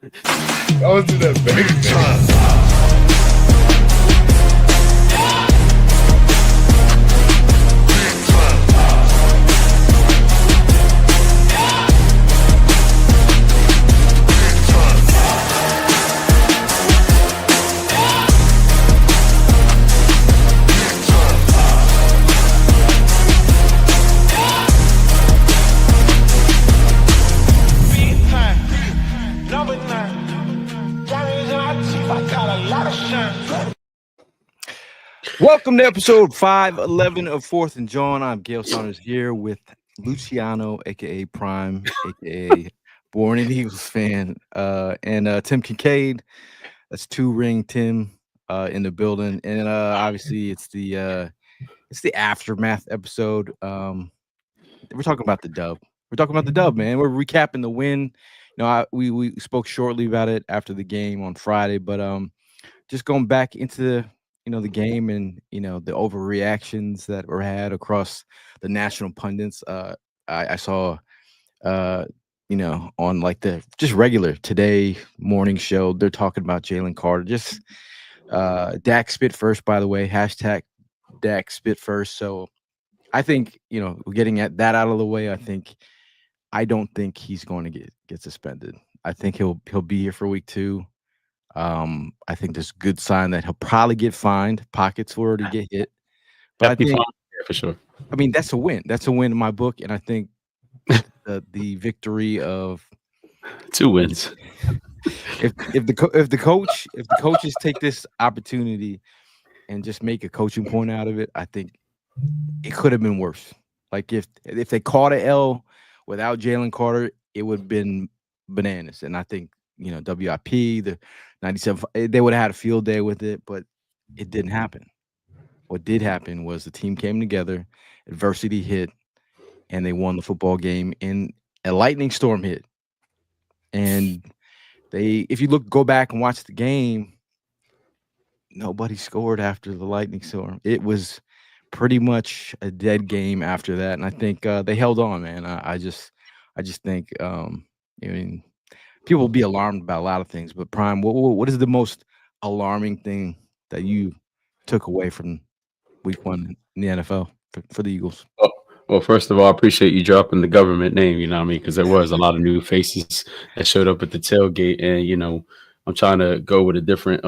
Don't do that, baby. Welcome to episode 511 of Fourth and Jawn. I'm Gail Saunders here with Luciano, aka Prime, aka Born an Eagles fan, and Tim Kincaid. That's two ring Tim in the building, and obviously it's the aftermath episode. We're talking about the dub. We're talking about the dub, man. We're recapping the win. We spoke shortly about it after the game on Friday, but just going back into the game and the overreactions that were had across the national pundits. I saw on like the just regular Today morning show, they're talking about Jalen Carter. Just Dak spit first, by the way. Hashtag Dak spit first. So I think we're getting at that out of the way. I don't think he's going to get suspended. I think he'll be here for week 2. I think there's a good sign that he'll probably get fined. Pockets will already get hit. But I think, yeah, for sure. I mean, that's a win. That's a win in my book. And I think the victory of 2 wins. If the coaches take this opportunity and just make a coaching point out of it, I think it could have been worse. Like if they caught an L without Jalen Carter, it would have been bananas. And I think WIP, the 97, they would have had a field day with it, but it didn't happen. What did happen was the team came together, adversity hit, and they won the football game. And a lightning storm hit. And if you go back and watch the game, nobody scored after the lightning storm. It was pretty much a dead game after that. And I think they held on, man. I just think, people will be alarmed about a lot of things, but Prime, what is the most alarming thing that you took away from week 1 in the NFL for the Eagles? Well, first of all, I appreciate you dropping the government name, you know what I mean? Because there was a lot of new faces that showed up at the tailgate. And, I'm trying to go with a different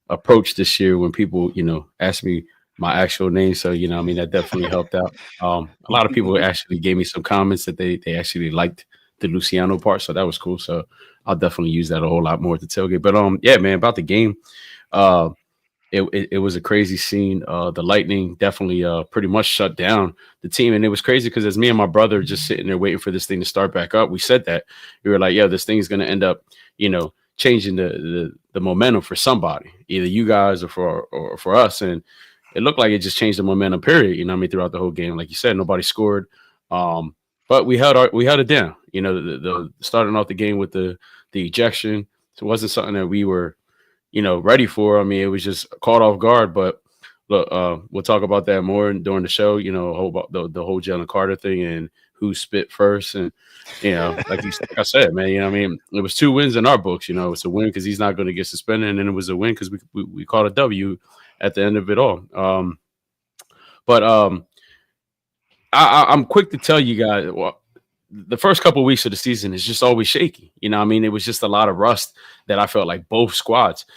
approach this year when people, ask me my actual name. So, that definitely helped out. A lot of people actually gave me some comments that they actually liked the Luciano part. So that was cool. So I'll definitely use that a whole lot more at the tailgate. But yeah, man, about the game. It was a crazy scene. The Lightning definitely pretty much shut down the team. And it was crazy because as me and my brother just sitting there waiting for this thing to start back up, we said that. We were like, yeah, this thing is going to end up, changing the momentum for somebody, either you guys or for us. And it looked like it just changed the momentum, period, throughout the whole game. Like you said, nobody scored. But we held it down. The starting off the game with the ejection. So it wasn't something that we were ready for. I mean, it was just caught off guard. But look, we'll talk about that more during the show. About the whole Jalen Carter thing and who spit first. And like I said, man, it was 2 wins in our books. It's a win because he's not going to get suspended, and then it was a win because we caught a W at the end of it all. I'm quick to tell you guys. Well, the first couple of weeks of the season is just always shaky. It was just a lot of rust that I felt like both squads.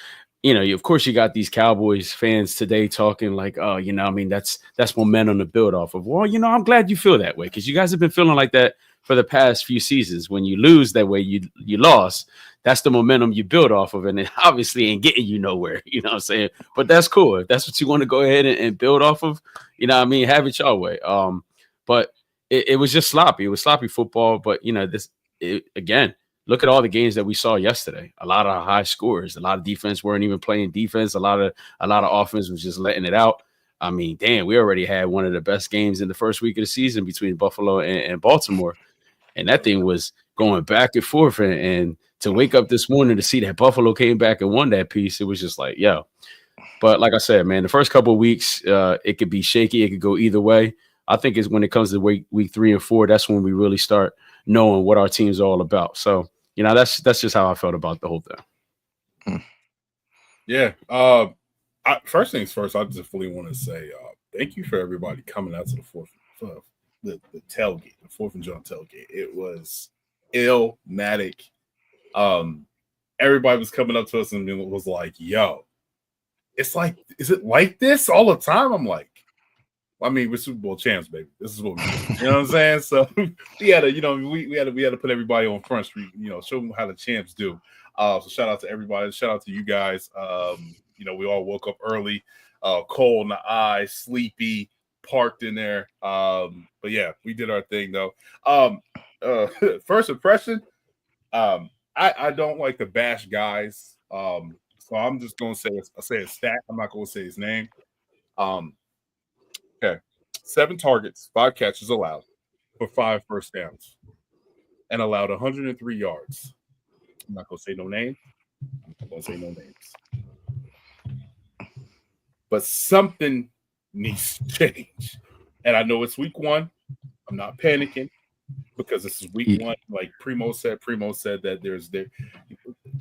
Of course, you got these Cowboys fans today talking like, oh, that's momentum to build off of. Well, I'm glad you feel that way because you guys have been feeling like that for the past few seasons. When you lose that way, you lost. That's the momentum you build off of, and it obviously ain't getting you nowhere. You know what I'm saying? But that's cool. If that's what you want to go ahead and build off of, have it your way. But it was just sloppy. It was sloppy football. But again, look at all the games that we saw yesterday. A lot of high scores. A lot of defense weren't even playing defense. A lot of offense was just letting it out. I mean, damn, we already had one of the best games in the first week of the season between Buffalo and Baltimore, and that thing was going back and forth. And to wake up this morning to see that Buffalo came back and won that piece, it was just like, yo. But like I said, man, the first couple of weeks, it could be shaky. It could go either way. I think it's when it comes to week 3 and 4, that's when we really start knowing what our team's all about. So that's just how I felt about the whole thing. Yeah. First things first, I just really want to say thank you for everybody coming out to the the tailgate, the 4th of July tailgate. It was illmatic. Everybody was coming up to us and was like, "Yo, it's like, is it like this all the time?" I'm like, I mean, we're Super Bowl champs, baby. This is what we do. You know what I'm saying? So we had to, we had to put everybody on Front Street. Show them how the champs do. So shout out to everybody. Shout out to you guys. We all woke up early, cold in the eye, sleepy, parked in there. But yeah, we did our thing though. First impression, I don't like to bash guys. So I'm just gonna say a stat. I'm not gonna say his name. Okay, 7 targets, 5 catches allowed for 5 first downs, and allowed 103 yards. I'm not gonna say no name. I'm not gonna say no names. But something needs to change. And I know it's week 1. I'm not panicking because this is week 1. Like Primo said that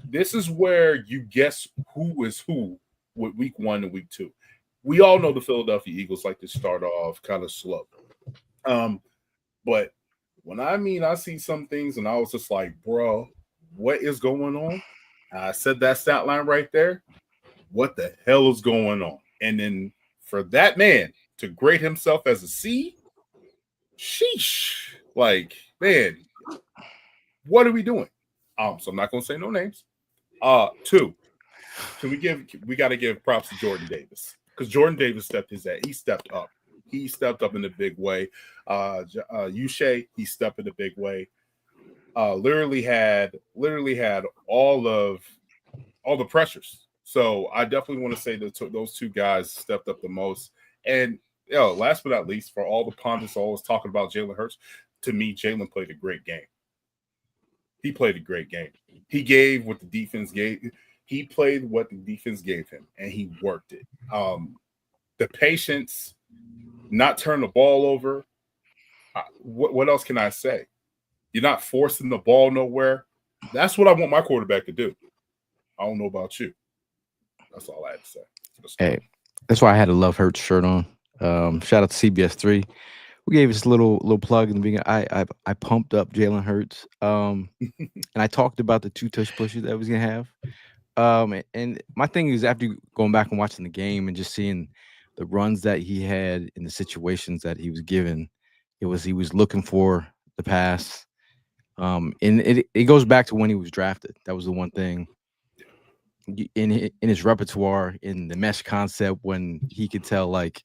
this is where you guess who is who with week 1 and week 2. We all know the Philadelphia Eagles like to start off kind of slow. But when I see some things and I was just like, bro, what is going on? I said that stat line right there. What the hell is going on? And then for that man to grade himself as a C, sheesh. Like, man, what are we doing? So I'm not gonna say no names. 2, we got to give props to Jordan Davis, because Jordan Davis he stepped up. He stepped up in a big way. Uche, he stepped in a big way. Literally had all the pressures. So I definitely want to say that those 2 guys stepped up the most. And last but not least, for all the pundits always talking about Jalen Hurts, to me, Jalen played a great game. He played a great game. He gave what the defense gave. He played what the defense gave him, and he worked it. The patience, not turn the ball over. What else can I say? You're not forcing the ball nowhere. That's what I want my quarterback to do. I don't know about you. That's all I had to say. Hey, that's why I had a Love Hurts shirt on. Shout out to CBS3. We gave us a little plug in the beginning. I pumped up Jalen Hurts. And I talked about the 2 touch pushes that he was gonna have. And my thing is, after going back and watching the game and just seeing the runs that he had in the situations that he was given, he was looking for the pass. And it goes back to when he was drafted. That was the one thing in his repertoire, in the mesh concept, when he could tell like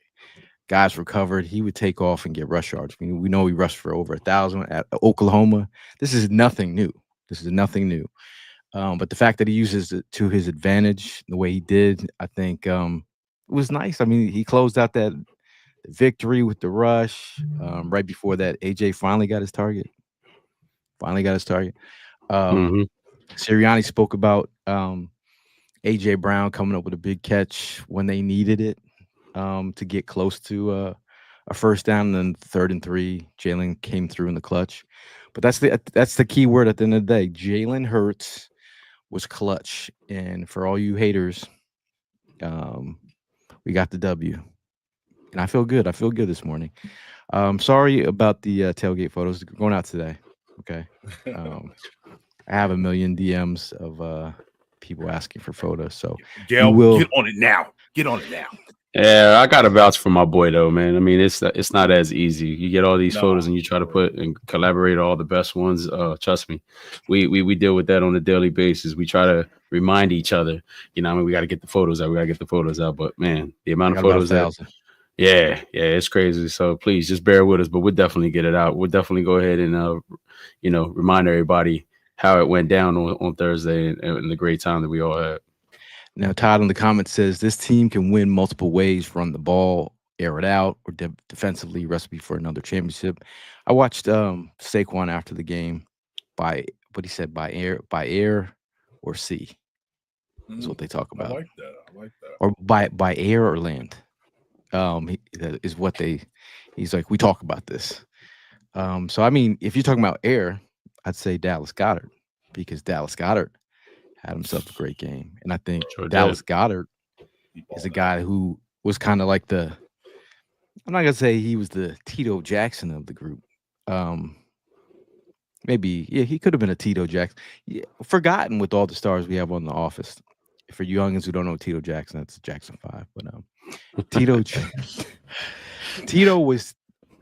guys recovered, he would take off and get rush yards. I mean, we know he rushed for over 1,000 at Oklahoma. This is nothing new. But the fact that he uses it to his advantage the way he did, I think it was nice. I mean, he closed out that victory with the rush. Right before that, AJ finally got his target. Sirianni spoke about AJ Brown coming up with a big catch when they needed it to get close to a first down. And then 3rd and 3, Jalen came through in the clutch. But that's the key word at the end of the day. Jalen Hurts was clutch, and for all you haters, we got the W, and I feel good. This morning. Sorry about the tailgate photos going out today. Okay, I have a million DMs of people asking for photos, so Gail, get on it now. Yeah, I got to vouch for my boy though, man. I mean, it's not as easy. You get all these photos and you try to put and collaborate all the best ones. Trust me, we deal with that on a daily basis. We try to remind each other. I mean, we got to get the photos out. But man, the amount of photos yeah, it's crazy. So please just bear with us. But we'll definitely get it out. We'll definitely go ahead and remind everybody how it went down on Thursday and the great time that we all had. Now, Todd in the comments says this team can win multiple ways: run the ball, air it out, or defensively recipe for another championship. I watched Saquon after the game by what he said, by air or sea. That's what they talk about. I like that. Or by air or land. Is what he's like, we talk about this. So I mean, if you're talking about air, I'd say Dallas Goedert. because Dallas Goedert had himself a great game. And I think Sure Dallas did. Goedert He is a balled out. guy who was kind of like I'm not gonna say he was the Tito Jackson of the group. Um, Maybe, yeah, he could have been a Tito Jackson. Yeah, forgotten with all the stars we have on The Office. For youngins who don't know Tito Jackson, that's Jackson 5. But Tito Tito was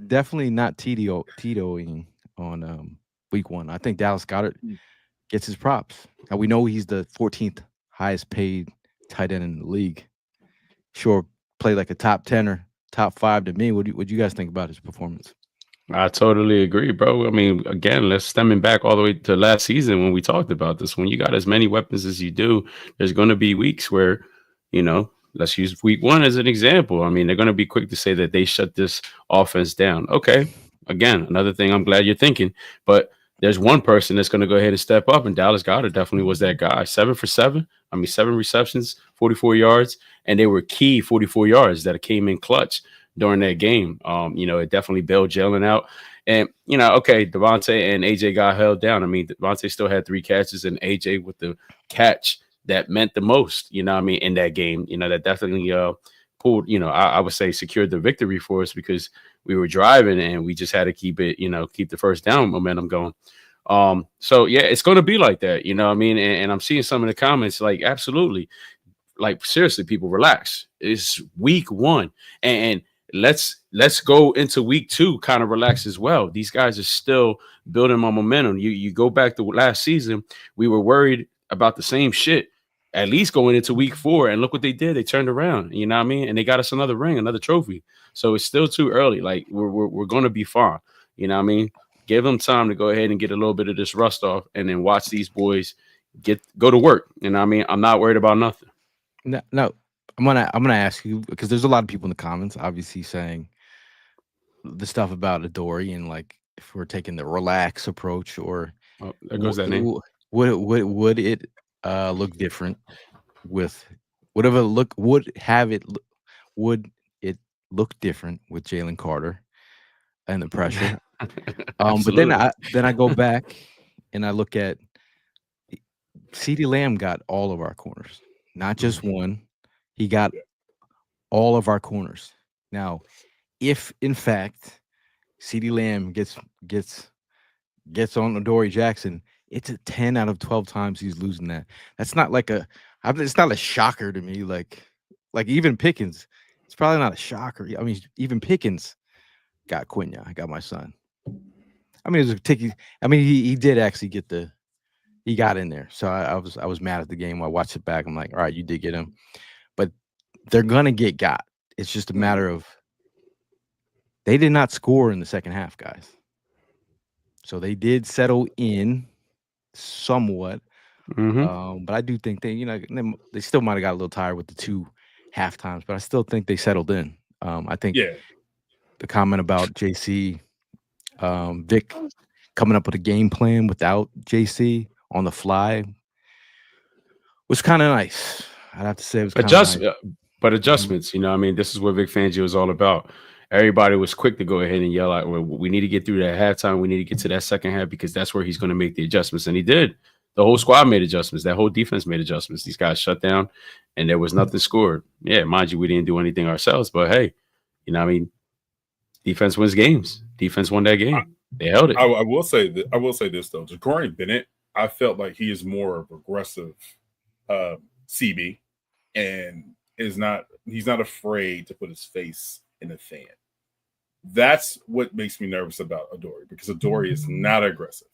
definitely not Titoing on week 1. I think Dallas Goedert gets his props. Now we know he's the 14th highest paid tight end in the league. Sure, play like a top 10 or top 5 to me. What do you guys think about his performance? I totally agree, bro. I mean, again, let's stemming back all the way to last season when we talked about this. When you got as many weapons as you do, there's going to be weeks where, let's use week 1 as an example. I mean, they're going to be quick to say that they shut this offense down. Okay. Again, another thing I'm glad you're thinking, but there's one person that's going to go ahead and step up, and Dallas Goedert definitely was that guy. 7 for 7. I mean, 7 receptions, 44 yards, and they were key 44 yards that came in clutch during that game. It definitely bailed Jalen out. And, okay, Devontae and AJ got held down. I mean, Devontae still had 3 catches, and AJ with the catch that meant the most, in that game. That definitely pulled, I would say secured the victory for us because we were driving and we just had to keep it, keep the first down momentum going. So, yeah, it's going to be like that, and I'm seeing some of the comments like, absolutely. Like, seriously, people, relax. It's week 1. And let's go into week 2 kind of relax as well. These guys are still building my momentum. You go back to last season, we were worried about the same shit at least going into week 4, and look what they did. They turned around, you know what I mean? And they got us another ring, another trophy. So it's still too early. Like, we're going to be fine, you know what I mean? Give them time to go ahead and get a little bit of this rust off, and then watch these boys go to work. You know what I mean? I'm not worried about nothing. No, I'm gonna ask you because there's a lot of people in the comments obviously saying the stuff about Adoree and like if we're taking the relax approach or Oh, there goes that name. would it look different with whatever look would it look different with Jalen Carter and the pressure? But then I go back and I look at CeeDee Lamb got all of our corners, not just one. He got all of our corners. Now, if in fact CeeDee Lamb gets on Adoree Jackson, it's a 10 out of 12 times he's losing that. That's not like it's not a shocker to me. Like even Pickens, it's probably not a shocker. I mean, even Pickens got Quenya. I got my son. I mean, it was a ticky. I mean, he did actually he got in there. So I was mad at the game. I watched it back. I'm like, all right, you did get him. But they're gonna get got. It's just a matter of they did not score in the second half, guys. So they did settle in somewhat. But I do think they still might have got a little tired with the 2 half times, but I still think they settled in. I think the comment about JC, Vic coming up with a game plan without JC on the fly was kind of nice. I'd have to say it was kind of nice. But adjustments, I mean, this is what Vic Fangio is all about. Everybody was quick to go ahead and yell out, well, we need to get through that halftime. We need to get to that second half because that's where he's going to make the adjustments. And he did. The whole squad made adjustments. That whole defense made adjustments. These guys shut down and there was nothing scored. Yeah, mind you, we didn't do anything ourselves, but hey, I mean, defense wins games. Defense won that game. They held it. I will say this though. Ja'Cory Bennett, I felt like he is more of aggressive CB and he's not afraid to put his face in the fan. That's what makes me nervous about Adoree because Adoree is not aggressive.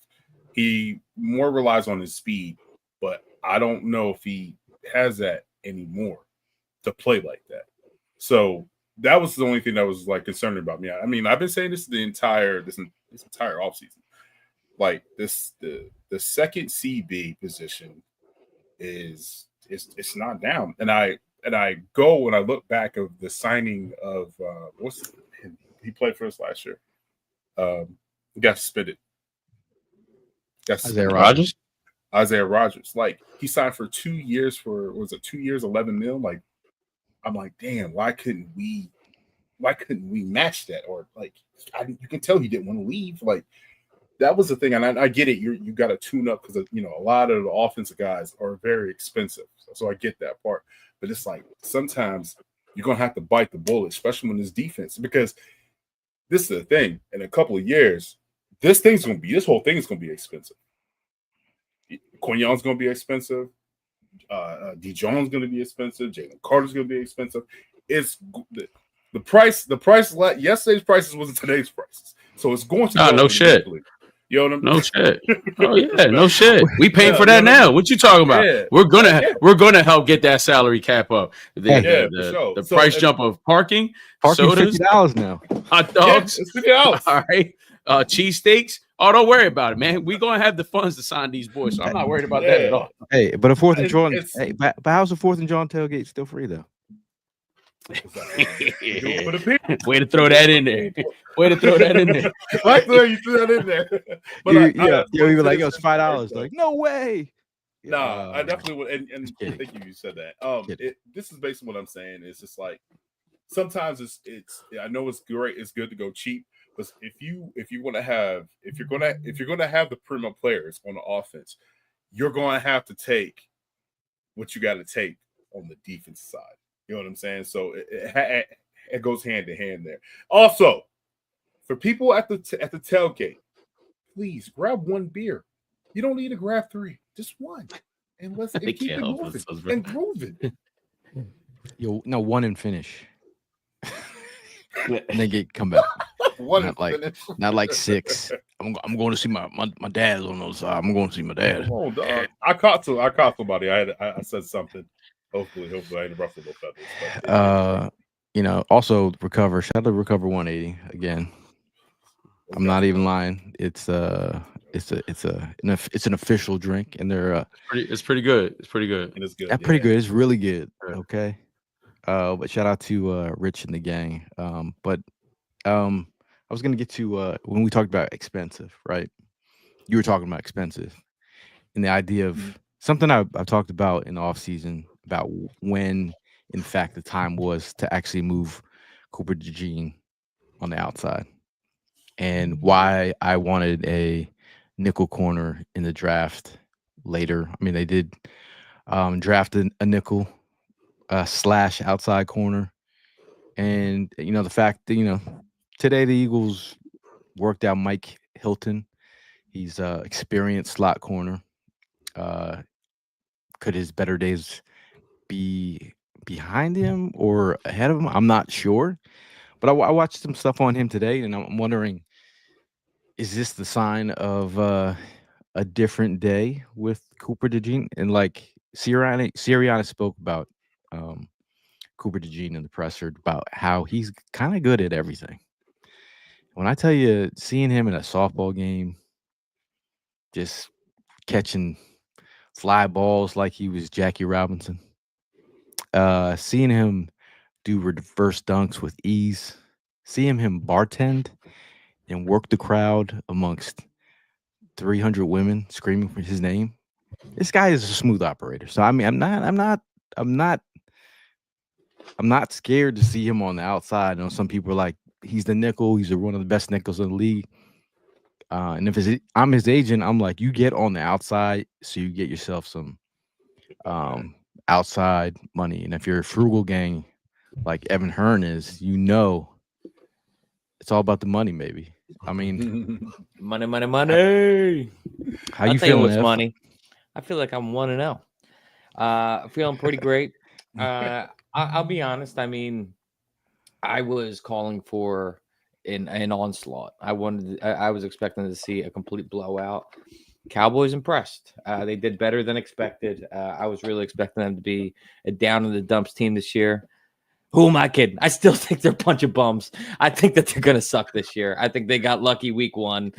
He more relies on his speed, but I don't know if he has that anymore to play like that. So that was the only thing that was like concerning about me. I mean, I've been saying this the entire offseason. Like the second CB position is not down. And I go and I look back of the signing of he played for us last year. He got suspended. Isaiah Rodgers. Like he signed for 2 years for 2 years, 11 mil. Like I'm like, damn, why couldn't we match that? Or like you can tell he didn't want to leave. Like that was the thing, and I get it. You got to tune up because a lot of the offensive guys are very expensive, so I get that part. But it's like sometimes you're gonna have to bite the bullet, especially when it's defense, because this is the thing. In a couple of years, this whole thing is gonna be expensive. Quinion's gonna be expensive. Jawn's gonna be expensive. Jalen Carter's gonna be expensive. It's the price. Yesterday's prices wasn't today's prices, so it's going to. No shit. You know what I mean? No shit. Oh yeah, no shit. We paying for that you know now. What you talking about? Yeah. We're gonna help get that salary cap up. For sure. The price jump of parking sodas, $50 now. hot dogs. It's $50. All right. Cheesesteaks. Oh, don't worry about it, man. We're gonna have the funds to sign these boys. So I'm not worried about that at all. Hey, but a 4th and Jawn. Hey, but how's the 4th and Jawn tailgate still free though? Way to throw that in there. Way to throw that in there. Right there, you threw that in there. But you were like, it's $5. Like, no way. No, I definitely would. And thank you said that. This is basically what I'm saying. It's just like sometimes it's. I know it's great. It's good to go cheap, but if you're gonna have the primo players on the offense, you're gonna have to take what you got to take on the defense side. You know what I'm saying? So it goes hand in hand there. Also, for people at the tailgate, please grab one beer. You don't need to grab 3, just one, and keep it moving and grooving. Yo, no, one and finish, and then come back. Not like 6. I'm going to see my dad's on those side. I'm going to see my dad. Oh, dog. I caught somebody. I said something. Hopefully I didn't ruffle no feathers. But, also Recover. Shout out to Recover 180 again. Okay. I'm not even lying. It's an official drink, and they're it's pretty good. It's pretty good. It is good. Pretty good. It's really good. Okay. But shout out to Rich and the gang. But I was gonna get to when we talked about expensive, right? You were talking about expensive, and the idea of something I've talked about in the off season about when, in fact, the time was to actually move Cooper DeJean on the outside, and why I wanted a nickel corner in the draft later. I mean, they did draft a nickel slash outside corner, and the fact that today the Eagles worked out Mike Hilton. He's experienced slot corner. Could his better days be behind him or ahead of him? I'm not sure, but I watched some stuff on him today, and I'm wondering, is this the sign of a different day with Cooper DeJean? And like Sirianni spoke about Cooper DeJean in the presser about how he's kind of good at everything. When I tell you, seeing him in a softball game, just catching fly balls like he was Jackie Robinson, seeing him do reverse dunks with ease, seeing him bartend and work the crowd amongst 300 women screaming for his name. This guy is a smooth operator. So I mean, I'm not scared to see him on the outside. Some people are like, he's the nickel. He's one of the best nickels in the league. And if I'm his agent, I'm like, you get on the outside so you get yourself some outside money. And if you're a frugal gang like Evan Hearn is, it's all about the money, maybe. I mean, money. How you feeling? What's money? I feel like I'm 1-0. Feeling pretty great. I'll be honest. I mean, I was calling for an onslaught. I was expecting to see a complete blowout. Cowboys impressed. They did better than expected. I was really expecting them to be a down in the dumps team this year. Who am I kidding? I still think they're a bunch of bums. I think that they're going to suck this year. I think they got lucky week 1,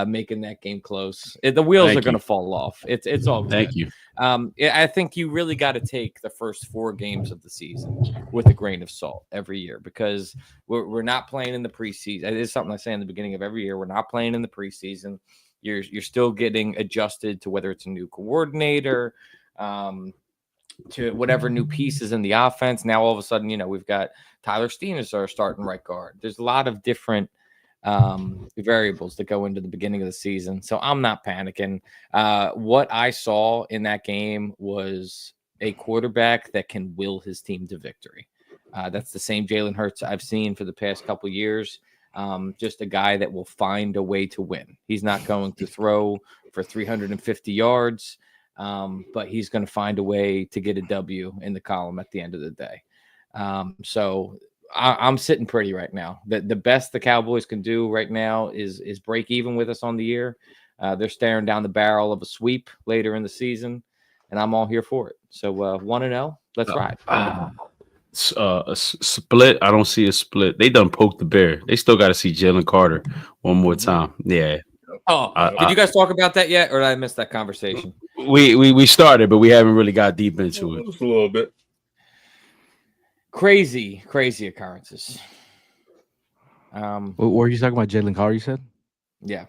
making that game close. The wheels are going to fall off. It's all good. Thank you. I think you really got to take the first 4 games of the season with a grain of salt every year, because we're not playing in the preseason. It is something I say in the beginning of every year. We're not playing in the preseason. You're still getting adjusted to whether it's a new coordinator, to whatever new pieces in the offense. Now all of a sudden, we've got Tyler Steen as our starting right guard. There's a lot of different variables that go into the beginning of the season. So I'm not panicking. What I saw in that game was a quarterback that can will his team to victory. That's the same Jalen Hurts I've seen for the past couple years. Just a guy that will find a way to win. He's not going to throw for 350 yards, but he's going to find a way to get a W in the column at the end of the day. So I'm sitting pretty right now. The best the Cowboys can do right now is break even with us on the year. They're staring down the barrel of a sweep later in the season, and I'm all here for it. So 1-0, let's ride. A split. I don't see a split. They done poked the bear. They still got to see Jalen Carter one more time. Yeah. Oh, did you guys talk about that yet, or did I miss that conversation? We started, but we haven't really got deep into it. Just a little bit. Crazy occurrences. What were you talking about? Jalen Carter, you said? Yeah.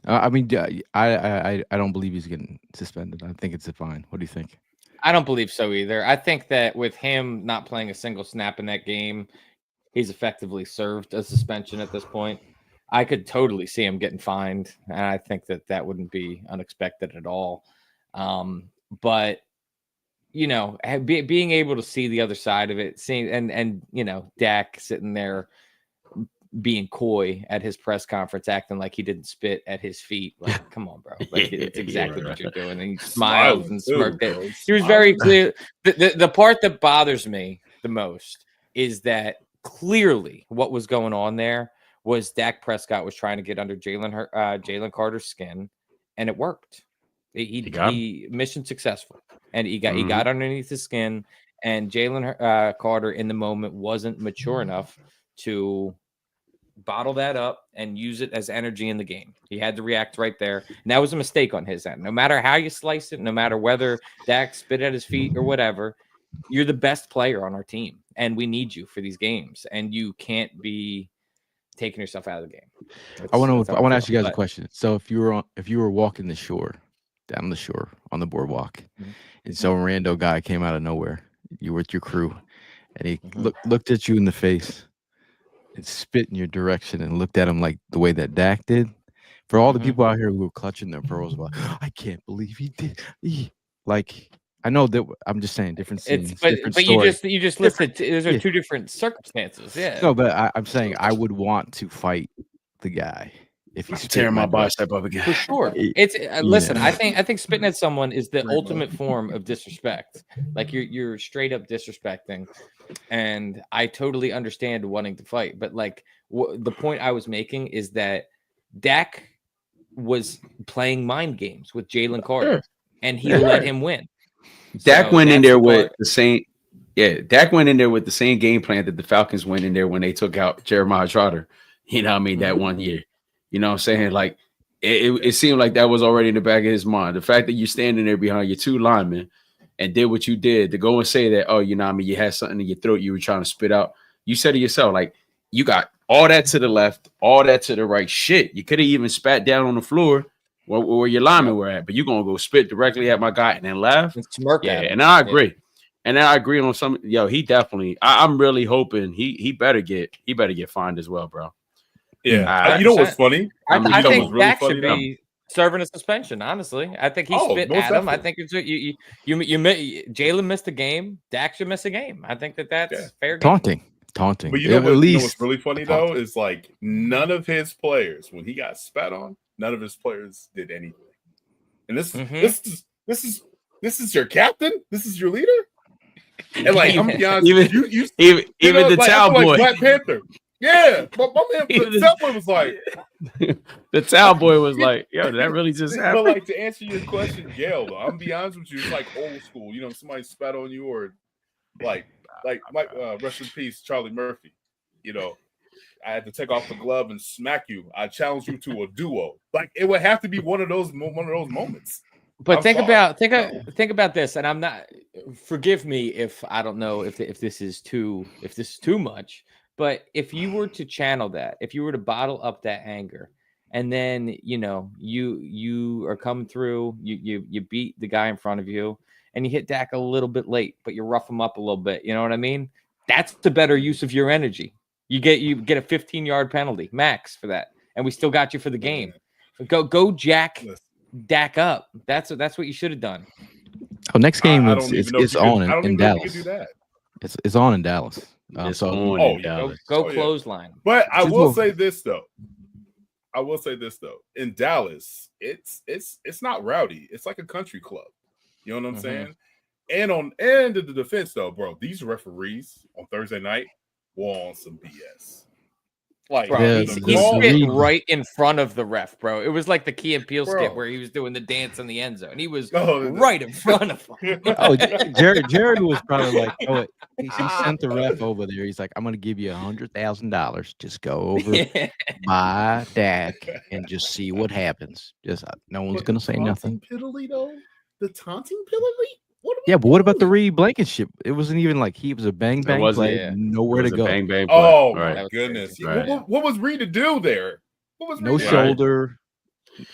I mean, I don't believe he's getting suspended. I think it's a fine. What do you think? I don't believe so either. I think that with him not playing a single snap in that game, he's effectively served a suspension at this point. I could totally see him getting fined, and I think that wouldn't be unexpected at all. But you know, being able to see the other side of it, seeing and you know, Dak sitting there being coy at his press conference, acting like he didn't spit at his feet. Like, come on, bro. Like, it's exactly what you're doing. And he smiles and smirked. He was very clear. The part that bothers me the most is that clearly what was going on there was Dak Prescott was trying to get under Jalen Carter's skin, and it worked. He mission successful, and he got underneath his skin, and Jalen Carter in the moment wasn't mature enough to bottle that up and use it as energy in the game. He had to react right there. And that was a mistake on his end. No matter how you slice it, no matter whether Dak spit at his feet or whatever, you're the best player on our team, and we need you for these games. And you can't be taking yourself out of the game. I want to ask you guys a question. So if you were walking the shore, down the shore on the boardwalk, and some rando guy came out of nowhere, you were with your crew, and he looked at you in the face and spit in your direction and looked at him like the way that Dak did. For all the people out here who were clutching their pearls, like, I can't believe he did. Like, I know that I'm just saying different scenes, different stories. you just listed those are two different circumstances. Yeah. No, but I'm saying I would want to fight the guy if he's tearing my bicep up again. For sure. It's listen, I think spitting at someone is the ultimate form of disrespect. Like you're straight up disrespecting. And I totally understand wanting to fight, but like the point I was making is that Dak was playing mind games with Jalen Carter, and he let him win. Dak went in there with the same. Yeah, Dak went in there with the same game plan that the Falcons went in there when they took out Jeremiah Trotter. You know what I mean? That 1 year. You know what I'm saying? Like it seemed like that was already in the back of his mind. The fact that you're standing there behind your two linemen and did what you did to go and say that, oh, you know what I mean, you had something in your throat you were trying to spit out. You said it yourself, like, you got all that to the left, all that to the right. Shit, you could have even spat down on the floor where your linemen were at, but you're going to go spit directly at my guy and then laugh? Yeah, and I agree. Yeah. And then I agree on some, he definitely, I'm really hoping he better get fined as well, bro. Yeah. You know what's funny? I think Dak should be serving a suspension. Honestly, I think he spit at him. I think it's you. Jalen missed a game. Dak should miss a game. I think that's fair game. Taunting. But you know what's really funny though is like none of his players, when he got spat on, none of his players did anything. And this is your captain. This is your leader. And like I'm gonna be honest, even the towel boy, like Black Panther. Yeah, but my man, the towel boy was like, the towel boy was like, yo, did that really just happen? But like to answer your question, Gail, though, I'm gonna be honest with you, it's like old school. You know, somebody spat on you, or like rest in peace, Charlie Murphy. You know, I had to take off the glove and smack you. I challenge you to a duo. Like it would have to be one of those moments. But think about this, and I'm not. Forgive me if I don't know if this is too much. But if you were to channel that, if you were to bottle up that anger, and then you are coming through, you beat the guy in front of you, and you hit Dak a little bit late, but you rough him up a little bit. You know what I mean? That's the better use of your energy. You get a 15-yard penalty max for that, and we still got you for the game. Go jack Dak up. That's what you should have done. Oh, next game I don't even know it's on I don't in even know if you Dallas. could do that. It's on in Dallas. It's So on in Dallas. Go clothesline. But I Just will will- say this though. In Dallas, it's not rowdy. It's like a country club. You know what I'm saying? And the defense though, bro, these referees on Thursday night were on some BS. Like, Bro, Yeah, he the spit read- right in front of the ref, bro. It was like the Key and Peele Bro. skit where he was doing the dance in the end zone. He was No, right in front of him. Oh, Jared was probably like, oh, he sent the ref over there. He's like, I'm gonna give you $100,000. Just go over by Dak and just see what happens. Just no one's gonna say nothing. Penalty though? The taunting penalty? What Yeah, but what about the Reed Blankenship? It wasn't even like he was a bang bang wasn't, play, yeah. nowhere to go. Bang bang. Play. Oh right. my goodness! Right. What was Reed to do there? What was No Reed to do? shoulder.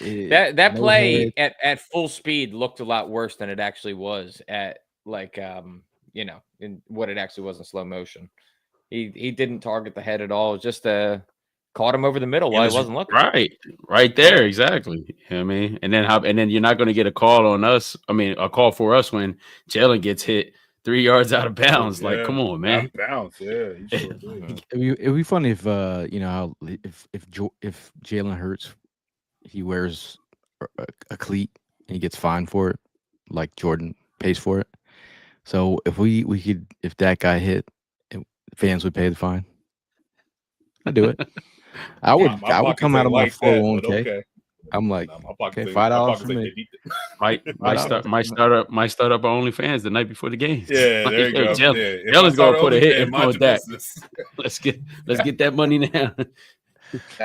That no play head. at full speed looked a lot worse than it actually was at in what it actually was in slow motion. He didn't target the head at all. It was just caught him over the middle while he wasn't looking. Right there, exactly. You know what I mean, and then you're not going to get a call on us. I mean, a call for us when Jalen gets hit 3 yards out of bounds. Like, come on, man. Out of bounds, yeah. He sure did. It'd be funny if if Jalen Hurts he wears a cleat and he gets fined for it, like Jordan pays for it. So if we could, if that guy hit, fans would pay the fine. I'd do it. I would come out of my 401k. Okay. I'm like, Nah, my pockets okay, ain't- $5 my for pockets ain't me. that deep. Might start up our OnlyFans the night before the game. Yeah, there you go. Jalen's gonna put a hit in on that. business. Let's get that money now.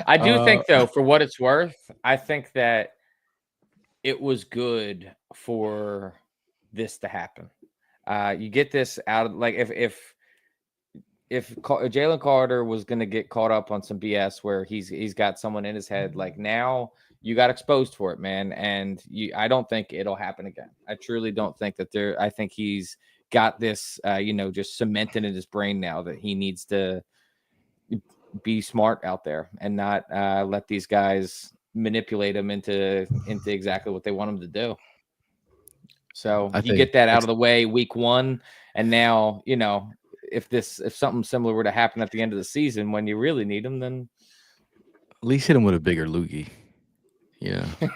I do think, though, for what it's worth, I think that it was good for this to happen. You get this out of, like, if Jalen Carter was going to get caught up on some BS where he's got someone in his head, like, now you got exposed for it, man, and I don't think it'll happen again. I truly don't think that I think he's got this, just cemented in his brain now that he needs to be smart out there and not let these guys manipulate him into exactly what they want him to do. So you get that out of the way week 1, and now if something similar were to happen at the end of the season when you really need him, then at least hit him with a bigger loogie. Yeah, I'm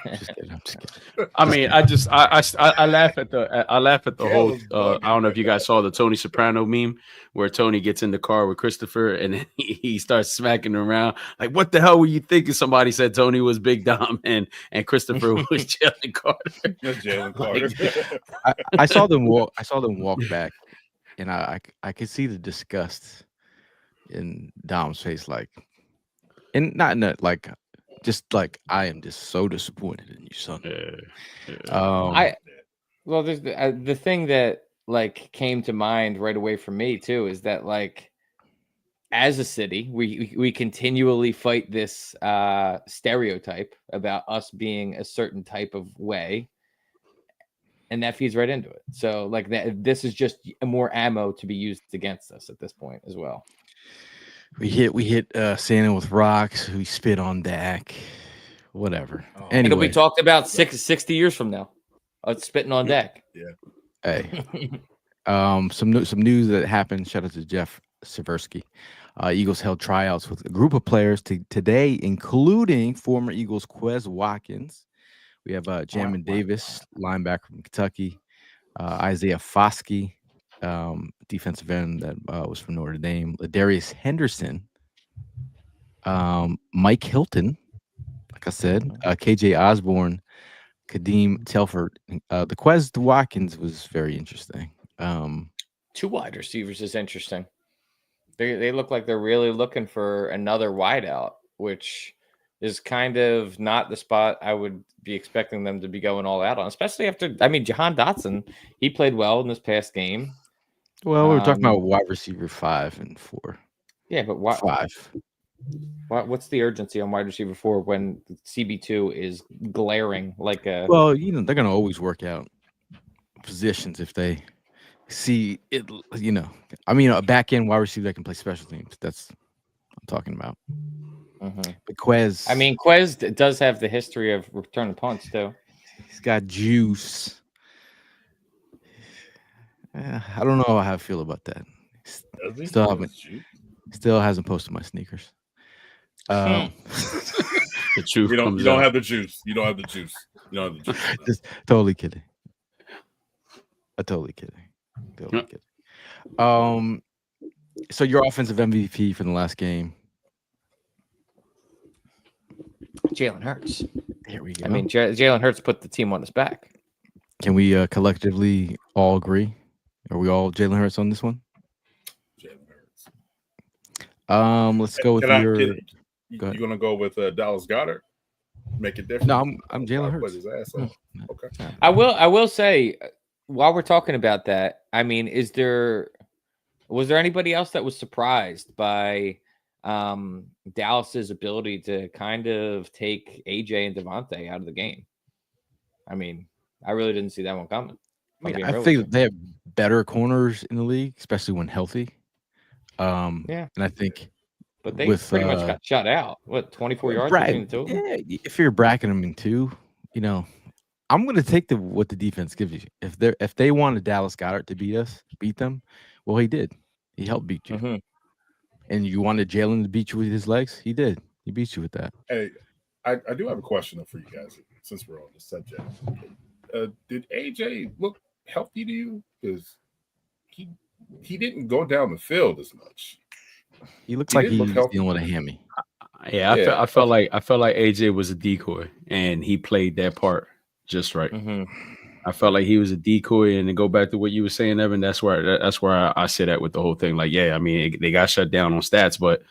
just kidding. I mean, I laugh at the whole. I don't know if you guys saw the Tony Soprano meme where Tony gets in the car with Christopher and then he starts smacking him around. Like, what the hell were you thinking? Somebody said Tony was Big Dom and Christopher was Jalen Carter. Jalen Carter. I saw them walk back, and I could see the disgust in Dom's face, like, and not like. Just like, I am just so disappointed in you, son. There's the thing that like came to mind right away for me too is that, like, as a city, we continually fight this stereotype about us being a certain type of way, and that feeds right into it. So like this is just more ammo to be used against us at this point as well. We hit Santa with rocks. We spit on Dak. Whatever. And it'll be Anyway, talked about 60 years from now. It's spitting on Dak. Yeah. hey, some news that happened. Shout out to Jeff Seversky. Eagles held tryouts with a group of players today, including former Eagles Quez Watkins. We have Jamin Davis, linebacker from Kentucky. Isaiah Foskey, defensive end that was from Notre Dame. Ladarius Henderson, Mike Hilton, like I said, KJ Osborne, Kadeem Telford. The Quez Watkins was very interesting. 2 wide receivers is interesting. They look like they're really looking for another wideout, which is kind of not the spot I would be expecting them to be going all out on, especially after, Jahan Dotson, he played well in this past game. Well, we're talking about wide receiver 5 and 4. Yeah, but why 5? What's the urgency on wide receiver 4 when CB2 is glaring like a? Well, they're gonna always work out positions if they see it. A back end wide receiver that can play special teams. That's I'm talking about. Mhm. But Quez, I mean, Quez does have the history of returning punts too. he's got juice. I don't know how I feel about that. Does he? Still He haven't has juice? Still hasn't posted my sneakers. The truth You comes don't out. have the juice. You don't have the juice. You don't have the juice. Just totally kidding. Totally kidding. Totally kidding. So your offensive MVP for the last game. Jalen Hurts. Here we go. I mean, Jalen Hurts put the team on his back. Can we collectively all agree? Are we all Jalen Hurts on this one? Jalen Hurts. Let's go with your. You Go ahead. gonna go with Dallas Goddard? Make it different. No, I'm Jalen Put Hurts. his ass on. Okay. I will say, while we're talking about that, I mean, was there anybody else that was surprised by Dallas's ability to kind of take AJ and Devontae out of the game? I mean, I really didn't see that one coming. I think they have better corners in the league, especially when healthy. Yeah, and I think, but they pretty much got shut out. What, 24 yards between the two of them? Yeah, if you're bracketing them in two, I'm going to take what the defense gives you. If they wanted Dallas Goddard to beat them, well, he did. He helped beat you. Mm-hmm. And you wanted Jalen to beat you with his legs, he did. He beat you with that. Hey, I do have a question for you guys since we're on the subject. Did AJ look healthy to you? Because he didn't go down the field as much. He looked like he was dealing with a hammy. Yeah, I felt like AJ was a decoy, and he played that part just right. Mm-hmm. I felt like he was a decoy, and to go back to what you were saying, Evan, that's where I sit at with the whole thing. Like, yeah, I mean, they got shut down on stats, but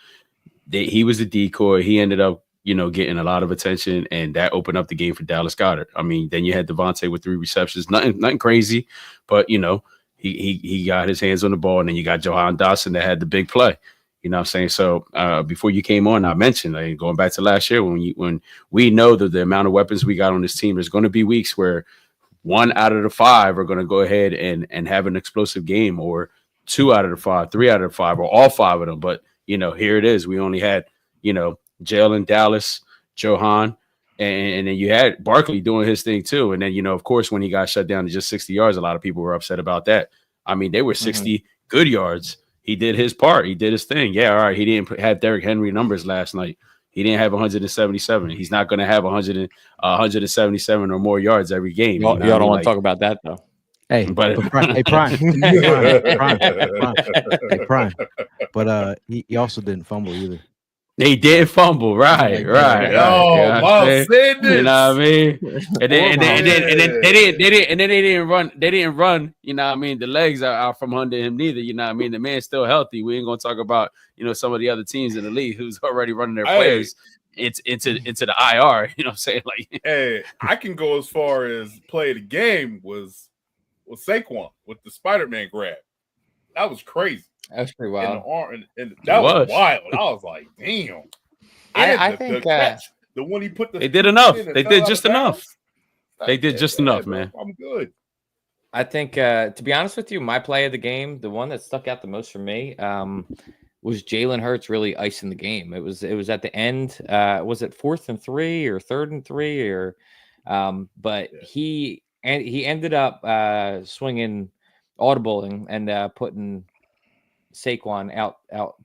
he was a decoy. He ended up, getting a lot of attention, and that opened up the game for Dallas Goddard. I mean, then you had Devontae with 3 receptions, nothing crazy, but he got his hands on the ball, and then you got Jahan Dotson that had the big play. You know what I'm saying? So before you came on, I mentioned, like, going back to last year when we know that the amount of weapons we got on this team, there's going to be weeks where 1 out of the 5 are going to go ahead and have an explosive game, or 2 out of the 5, 3 out of the 5, or all 5 of them. But, here it is. We only had, Jalen, Dallas, Johan, and then you had Barkley doing his thing too. And then, of course, when he got shut down to just 60 yards, a lot of people were upset about that. I mean, they were 60 good yards. He did his part. He did his thing. Yeah, all right. He didn't have Derrick Henry numbers last night. He didn't have 177. He's not going to have 177 or more yards every game. Y'all don't want to talk about that, though. Hey, but Prime. But he also didn't fumble either. He did fumble, right. Oh, Miles Sanders. You know what I mean? And then they didn't run. They didn't run. You know what I mean? The legs are out from under him neither. You know what I mean? The man's still healthy. We ain't gonna talk about some of the other teams in the league who's already running their players. It's into the IR. You know what I'm saying? Like, hey, I can go as far as play of the game was Saquon with the Spider-Man grab. That was crazy. That was pretty wild. And that was wild. I was like, damn. I think the one he put they did enough. They did just enough. They did just enough, man. I'm good. I think, to be honest with you, my play of the game, the one that stuck out the most for me, was Jalen Hurts really icing the game. It was at the end. Was it 4th and 3 or 3rd and 3 or? But he ended up swinging audibling and putting Saquon out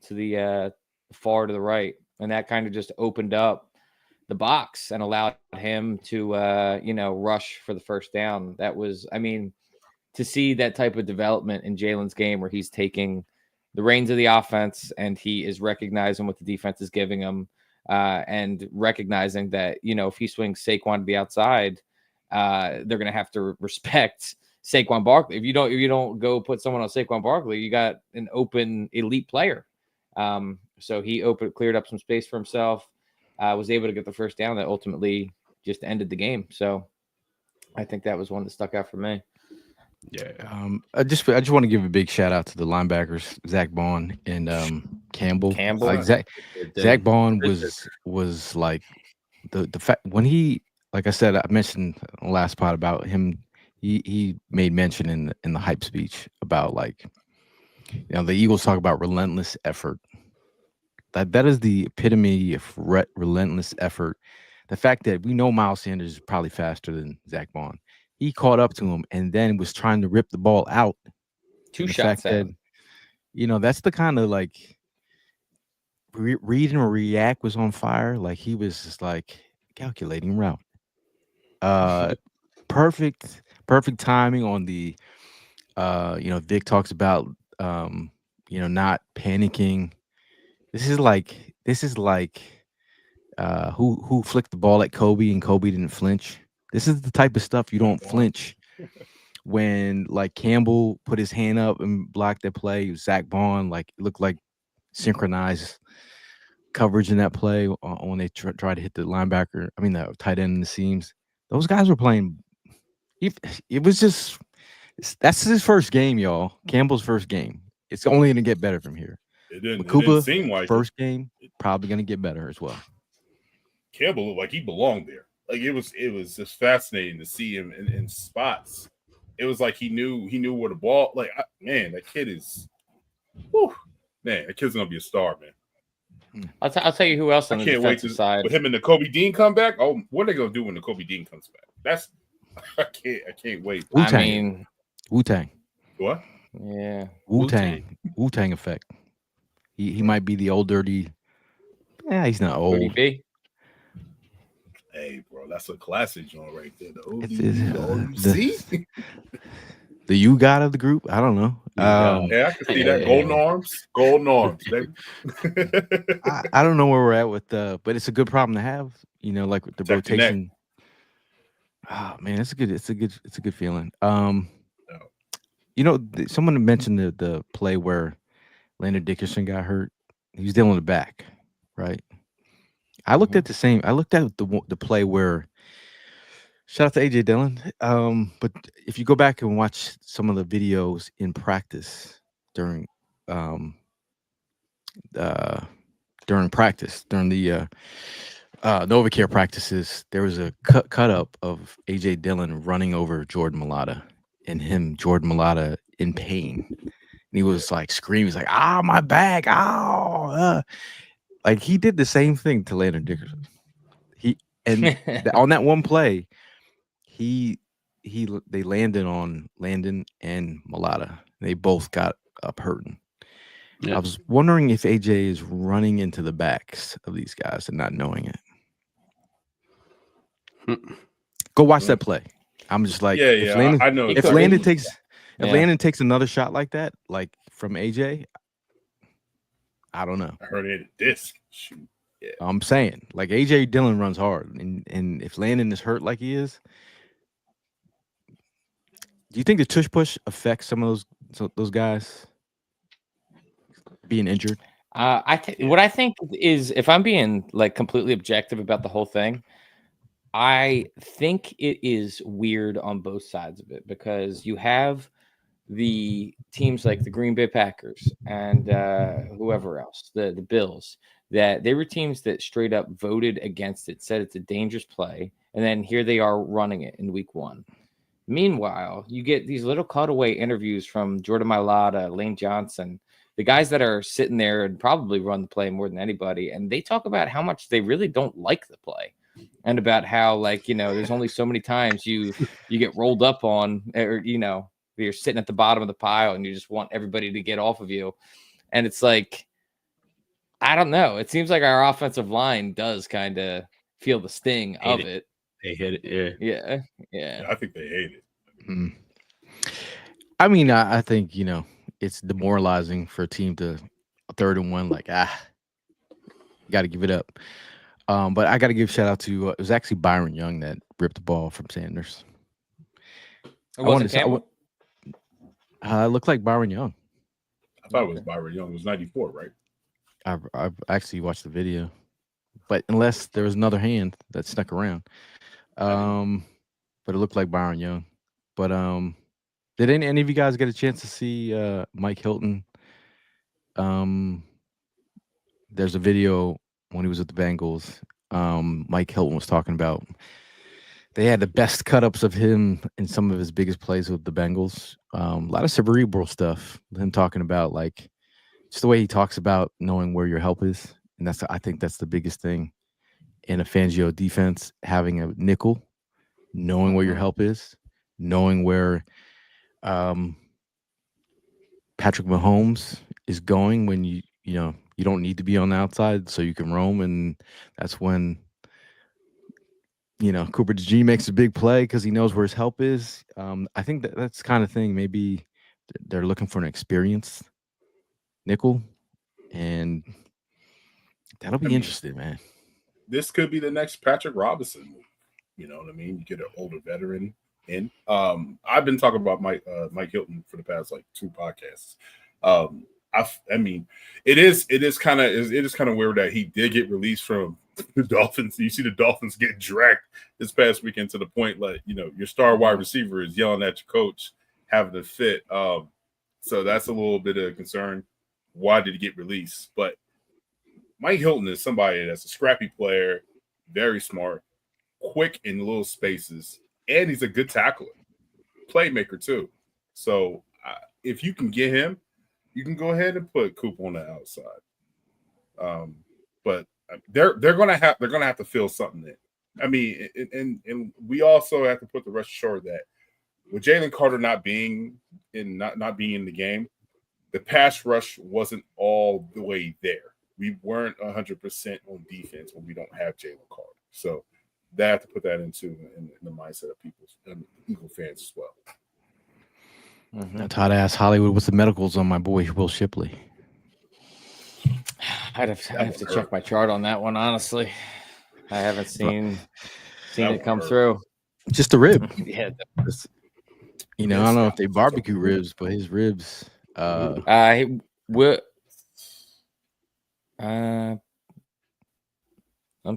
to the far to the right, and that kind of just opened up the box and allowed him to rush for the first down. That was, I mean, to see that type of development in Jalen's game where he's taking the reins of the offense and he is recognizing what the defense is giving him, and recognizing that if he swings Saquon to the outside, they're going to have to respect Saquon Barkley. If you don't go put someone on Saquon Barkley, you got an open elite player. So he cleared up some space for himself, was able to get the first down that ultimately just ended the game. So I think that was one that stuck out for me. Yeah. I just want to give a big shout out to the linebackers, Zach Bond and Campbell. Zach Bond was like the fact when he, like I said, I mentioned in the last part about him. He made mention in the hype speech about, like, the Eagles talk about relentless effort. That is the epitome of relentless effort. The fact that we know Miles Sanders is probably faster than Zach Bond. He caught up to him and then was trying to rip the ball out. Two And the shots fact that, that's the kind of like read and react was on fire. Like he was just like calculating route. Perfect timing on the Vic talks about not panicking. This is like who flicked the ball at Kobe and Kobe didn't flinch. This is the type of stuff you don't flinch. When like Campbell put his hand up and blocked that play, Zach Bond, like it looked like synchronized coverage in that play when they tried to hit the linebacker. I mean the tight end in the seams. Those guys were playing. It was just that's his first game, y'all. Campbell's first game. It's only going to get better from here. It didn't seem like first game, probably going to get better as well. Campbell looked like he belonged there. Like it was just fascinating to see him in spots. It was like he knew where the ball. Like man, that kid is, man, that kid's gonna be a star, man. I'll tell you who else on the defensive side. With him and the Kobe Dean come back. Oh, what are they gonna do when the Kobe Dean comes back? I can't wait. Wu-Tang. I mean, Wu-Tang. What? Yeah. Wu-Tang effect. He might be the old dirty. Yeah, he's not old. ODB? Hey, bro, that's a classic joint right there. The ODB, the you god of the group. I don't know. Yeah, I can see that. Golden arms. I don't know where we're at with but it's a good problem to have. Like with the rotation. Oh man, it's a good feeling. Someone mentioned the play where Landon Dickerson got hurt. He was dealing with the back, right? I looked at the play where shout out to AJ Dillon. But if you go back and watch some of the videos in practice during the NovaCare practices, there was a cut up of AJ Dillon running over Jordan Mailata and Jordan Mailata in pain. And he was like screaming, he's like, my back, like he did the same thing to Landon Dickerson. On that one play, they landed on Landon and Mailata. They both got up hurting. Yeah. I was wondering if AJ is running into the backs of these guys and not knowing it. Go watch that play. I'm just like, I know. If Landon takes another shot like that, like from AJ, I don't know. I heard it a disc. Shoot. Yeah. I'm saying, like AJ Dillon runs hard, and if Landon is hurt like he is, do you think the tush push affects some of those guys being injured? What I think is, if I'm being like completely objective about the whole thing, I think it is weird on both sides of it, because you have the teams like the Green Bay Packers and whoever else, the Bills, that they were teams that straight up voted against it, said it's a dangerous play, and then here they are running it in week 1. Meanwhile, you get these little cutaway interviews from Jordan Mailata, Lane Johnson, the guys that are sitting there and probably run the play more than anybody, and they talk about how much they really don't like the play, and about how, like, there's only so many times you get rolled up on, or you're sitting at the bottom of the pile and you just want everybody to get off of you. And it's like, I don't know. It seems like our offensive line does kind of feel the sting of it. They hit it. Yeah. I think they hate it. I mean, I think, it's demoralizing for a team to 3rd and 1, like, you got to give it up. But I got to give a shout out to, it was actually Byron Young that ripped the ball from Sanders. It wasn't Campbell? It looked like Byron Young. I thought it was Byron Young. It was 94, right? I've actually watched the video, but unless there was another hand that snuck around, but it looked like Byron Young. But did any of you guys get a chance to see Mike Hilton? There's a video when he was at the Bengals. Mike Hilton was talking about they had the best cut-ups of him in some of his biggest plays with the Bengals. A lot of cerebral stuff. Him talking about, like, just the way he talks about knowing where your help is and I think that's the biggest thing in a Fangio defense, having a nickel, knowing where your help is, knowing where Patrick Mahomes is going when you don't need to be on the outside, so you can roam, and that's when Cooper DeJean makes a big play because he knows where his help is. I think that's the kind of thing. Maybe they're looking for an experienced nickel, and that'll be interesting, man. This could be the next Patrick Robinson move. You know what I mean? You get an older veteran in. I've been talking about Mike Hilton for the past like 2 podcasts. I mean, it is kind of weird that he did get released from the Dolphins. You see the Dolphins get dragged this past weekend to the point like your star wide receiver is yelling at your coach having a fit. So that's a little bit of concern. Why did he get released? But Mike Hilton is somebody that's a scrappy player, very smart, quick in little spaces, and he's a good tackler, playmaker too. So if you can get him, you can go ahead and put Coop on the outside. But they're gonna have to fill something in. I mean, and we also have to put the rest assured that with Jalen Carter not being in the game, the pass rush wasn't all the way there. We weren't 100% on defense when we don't have Jalen Carter. So they have to put that in the mindset of people, Eagle fans as well. Todd asked Hollywood, what's the medicals on my boy Will Shipley? I'd have to check my chart on that one, honestly. I haven't seen it come through. Just a rib. Yeah. I don't know if they barbecue ribs, but his ribs. I'm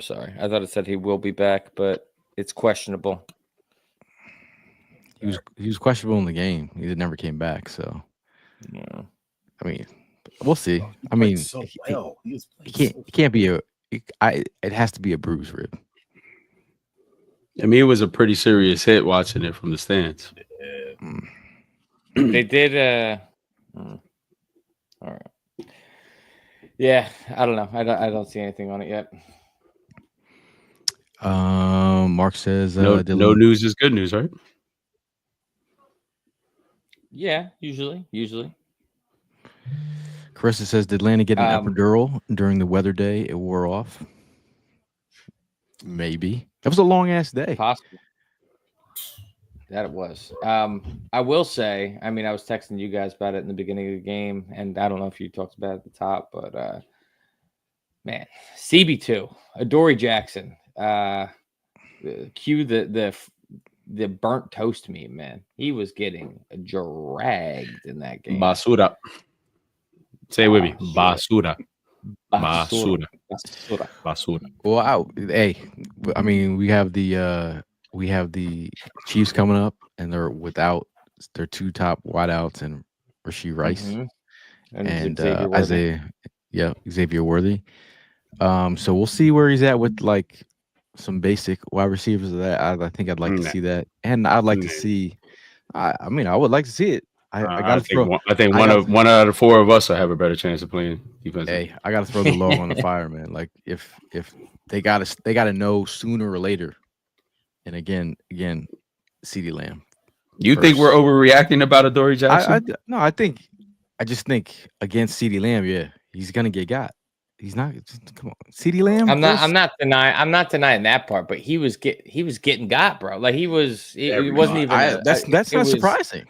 sorry. I thought it said he will be back, but it's questionable. He was questionable in the game. He never came back. So, yeah. I mean, we'll see. I mean, so well. It can't be it has to be a bruised rib. I mean, it was a pretty serious hit watching it from the stands. Yeah. They did. All right. Yeah, I don't know. I don't see anything on it yet. Mark says no news is good news, right? Yeah, usually. Carissa says, did Lanny get an epidural during the weather day? It wore off. Maybe. That was a long ass day. Possible. That it was. I will say, I mean, I was texting you guys about it in the beginning of the game, and I don't know if you talked about it at the top, but man, CB2, Adoree Jackson, cue the burnt toast meme, man. He was getting dragged in that game. Basura. Say it with me. Basura. Basura. Well, I mean, we have the Chiefs coming up, and they're without their 2 top wideouts and Rashee Rice and Xavier Worthy. So we'll see where he's at with like some basic wide receivers of that. I think I'd like to see that, and I'd like to see. I mean, I would like to see it. I think one out of 4 of us will have a better chance of playing defense. Hey, I got to throw the log on the fire, man. Like if they got to know sooner or later. And again, CeeDee Lamb. You think we're overreacting about Adoree Jackson? No, I just think against CeeDee Lamb, yeah, he's gonna get got. He's not. Come on, CeeDee Lamb. I'm not denying that part, but he was getting got, bro. Like he wasn't even. That's not surprising.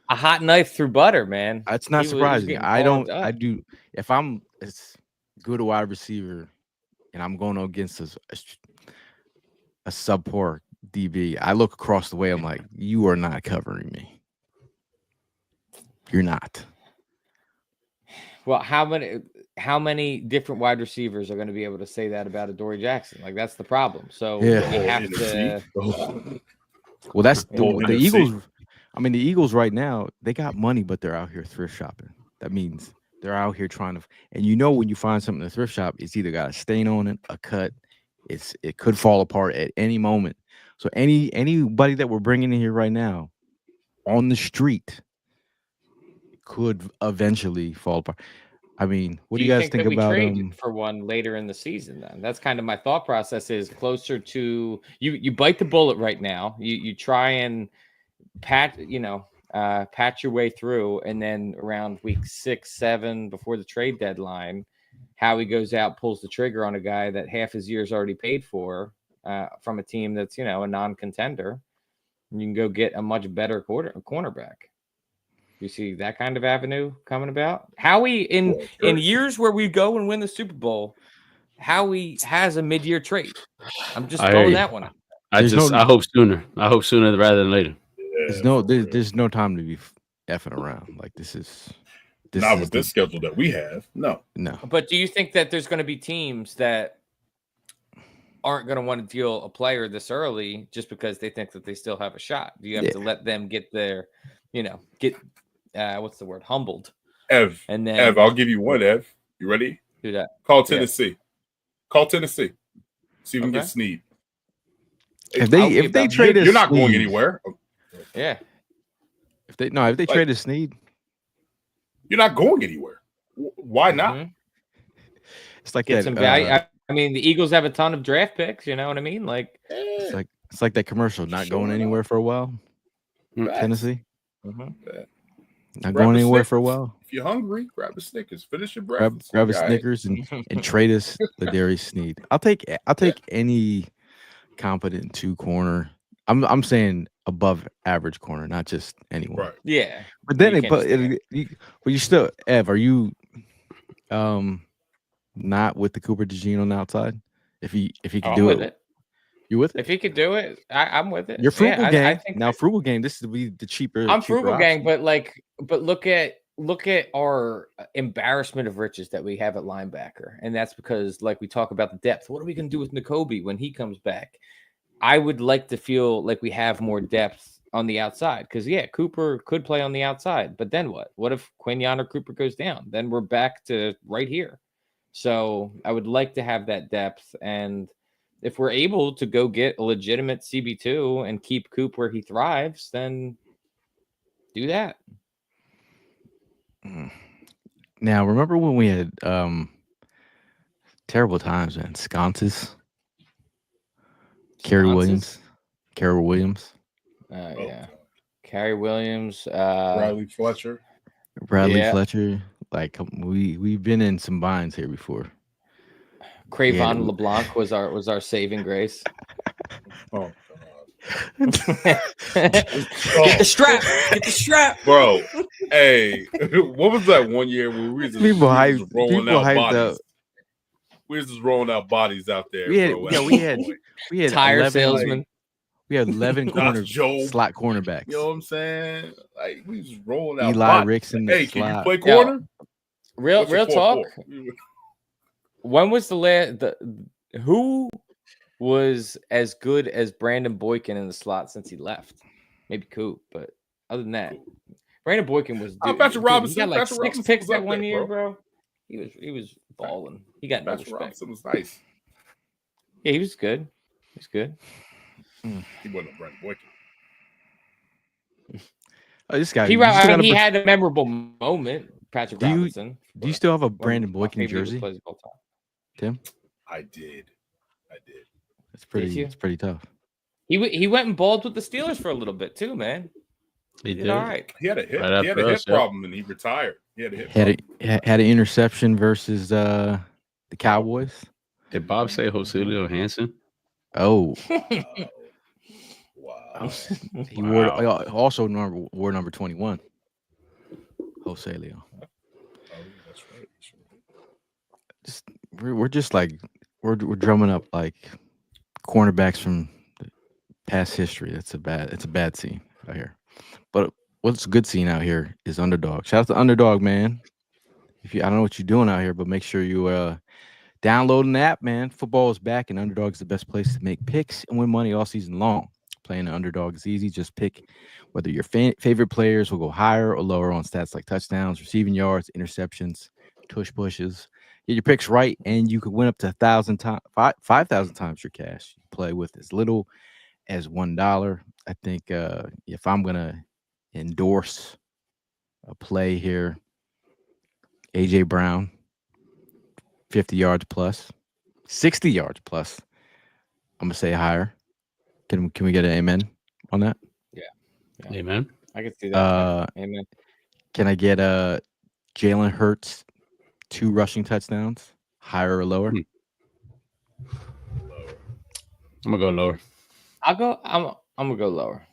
A hot knife through butter, man. That's not surprising. If I'm as good a wide receiver, and I'm going against a subpar DB, I look across the way. I'm like, you are not covering me. You're not. Well, how many different wide receivers are going to be able to say that about Adoree Jackson? Like that's the problem. So you have to. Well, that's the Eagles. I mean, the Eagles right now, they got money, but they're out here thrift shopping. That means they're out here trying to. And when you find something in a thrift shop, it's either got a stain on it, a cut. It could fall apart at any moment. So anybody that we're bringing in here right now on the street could eventually fall apart. I mean, what Do do you you guys think think that we about trade for one later in the season? Then that's kind of my thought process. Is closer to you. You bite the bullet right now. You try and pat your way through, and then around week 6, 7, before the trade deadline, Howie goes out, pulls the trigger on a guy that half his year's already paid for from a team that's a non-contender. And you can go get a much better cornerback. You see that kind of avenue coming about? Howie in years where we go and win the Super Bowl, Howie has a mid-year trade. I'm just throwing that one out. I hope sooner. I hope sooner rather than later. There's no time to be effing around. Like this not with this schedule that we have. No. But do you think that there's going to be teams that aren't going to want to deal a player this early just because they think that they still have a shot? Do you have to let them get their, what's the word? Humbled. Ev, I'll give you one, Ev. You ready? Do that. Call Tennessee. Yeah. Call Tennessee. See if we can get Snead. If they trade us, you're not going anywhere. Yeah. If they trade us Snead, you're not going anywhere. Why not? Mm-hmm. It's like get some value. I mean, the Eagles have a ton of draft picks. You know what I mean? Like it's like that commercial. Not going anywhere for a while. Tennessee. Mm-hmm. Not going anywhere for a while. If you're hungry, grab a Snickers. Finish your breakfast. Grab a Snickers and trade us Ladarius Sneed. I'll take any competent 2-corner. I'm saying above average corner, not just anyone. Right. Yeah. But then you still, Ev, are you not with the Cooper DeJean on the outside? If he can do it. You with it? If he could do it, I'm with it. Your frugal gang. I think now frugal gang. This would be the cheaper. I'm frugal gang, but look at our embarrassment of riches that we have at linebacker, and that's because we talk about the depth. What are we going to do with N'Kobe when he comes back? I would like to feel like we have more depth on the outside because Cooper could play on the outside, but then what? What if Quinyon or Cooper goes down? Then we're back to right here. So I would like to have that depth, and if we're able to go get a legitimate CB2 and keep Coop where he thrives, then do that. Now, remember when we had terrible times, man? Sconces. Kerry Williams. Yeah. Kerry Williams. Bradley Fletcher. Fletcher. Like we've been in some binds here before. Cravon LeBlanc was our saving grace. Oh God. Get the strap. Bro. Hey, what was that one year where we was rolling out bodies? We was just rolling out bodies out there. We had tire 11, salesman. We had 11 slot cornerbacks. You know what I'm saying? Like we was rolling out Eli Ricks in the Hey, slot. can you play corner? Real talk. When was who was as good as Brandon Boykin in the slot since he left? Maybe Coop, but other than that, Brandon Boykin was. Patrick Robinson. He got 6 picks that one year, bro. He was balling. He got no Patrick respect. Robinson was nice. Yeah, he was good. He was good. He wasn't a Brandon Boykin. This guy. He had a memorable moment. Patrick Robinson. Do you still have a Brandon Boykin jersey, Tim? I did. It's pretty tough. He went and balled with the Steelers for a little bit too, man. He did. All right. He had a hip problem and he retired. He had a hip problem. Had an interception versus the Cowboys. Did Bob say Joselio Hansen? Oh. Wow. He wore number 21. Joselio. That's right. We're just like we're drumming up like cornerbacks from past history. It's a bad scene out here. But what's a good scene out here is Underdog. Shout out to Underdog, man. I don't know what you're doing out here, but make sure you download an app, man. Football is back, and Underdog is the best place to make picks and win money all season long. Playing the Underdog is easy. Just pick whether your favorite players will go higher or lower on stats like touchdowns, receiving yards, interceptions, tush pushes. Get your picks right, and you could win up to 5,000 times your cash. You play with as little as $1. I think if I'm gonna endorse a play here, AJ Brown, 50 yards plus, 60 yards plus. I'm gonna say higher. Can we get an amen on that? Yeah. Amen. I can see that. Amen. Can I get Jalen Hurts 2 rushing touchdowns, higher or lower? I'm gonna go lower. I'm gonna go lower.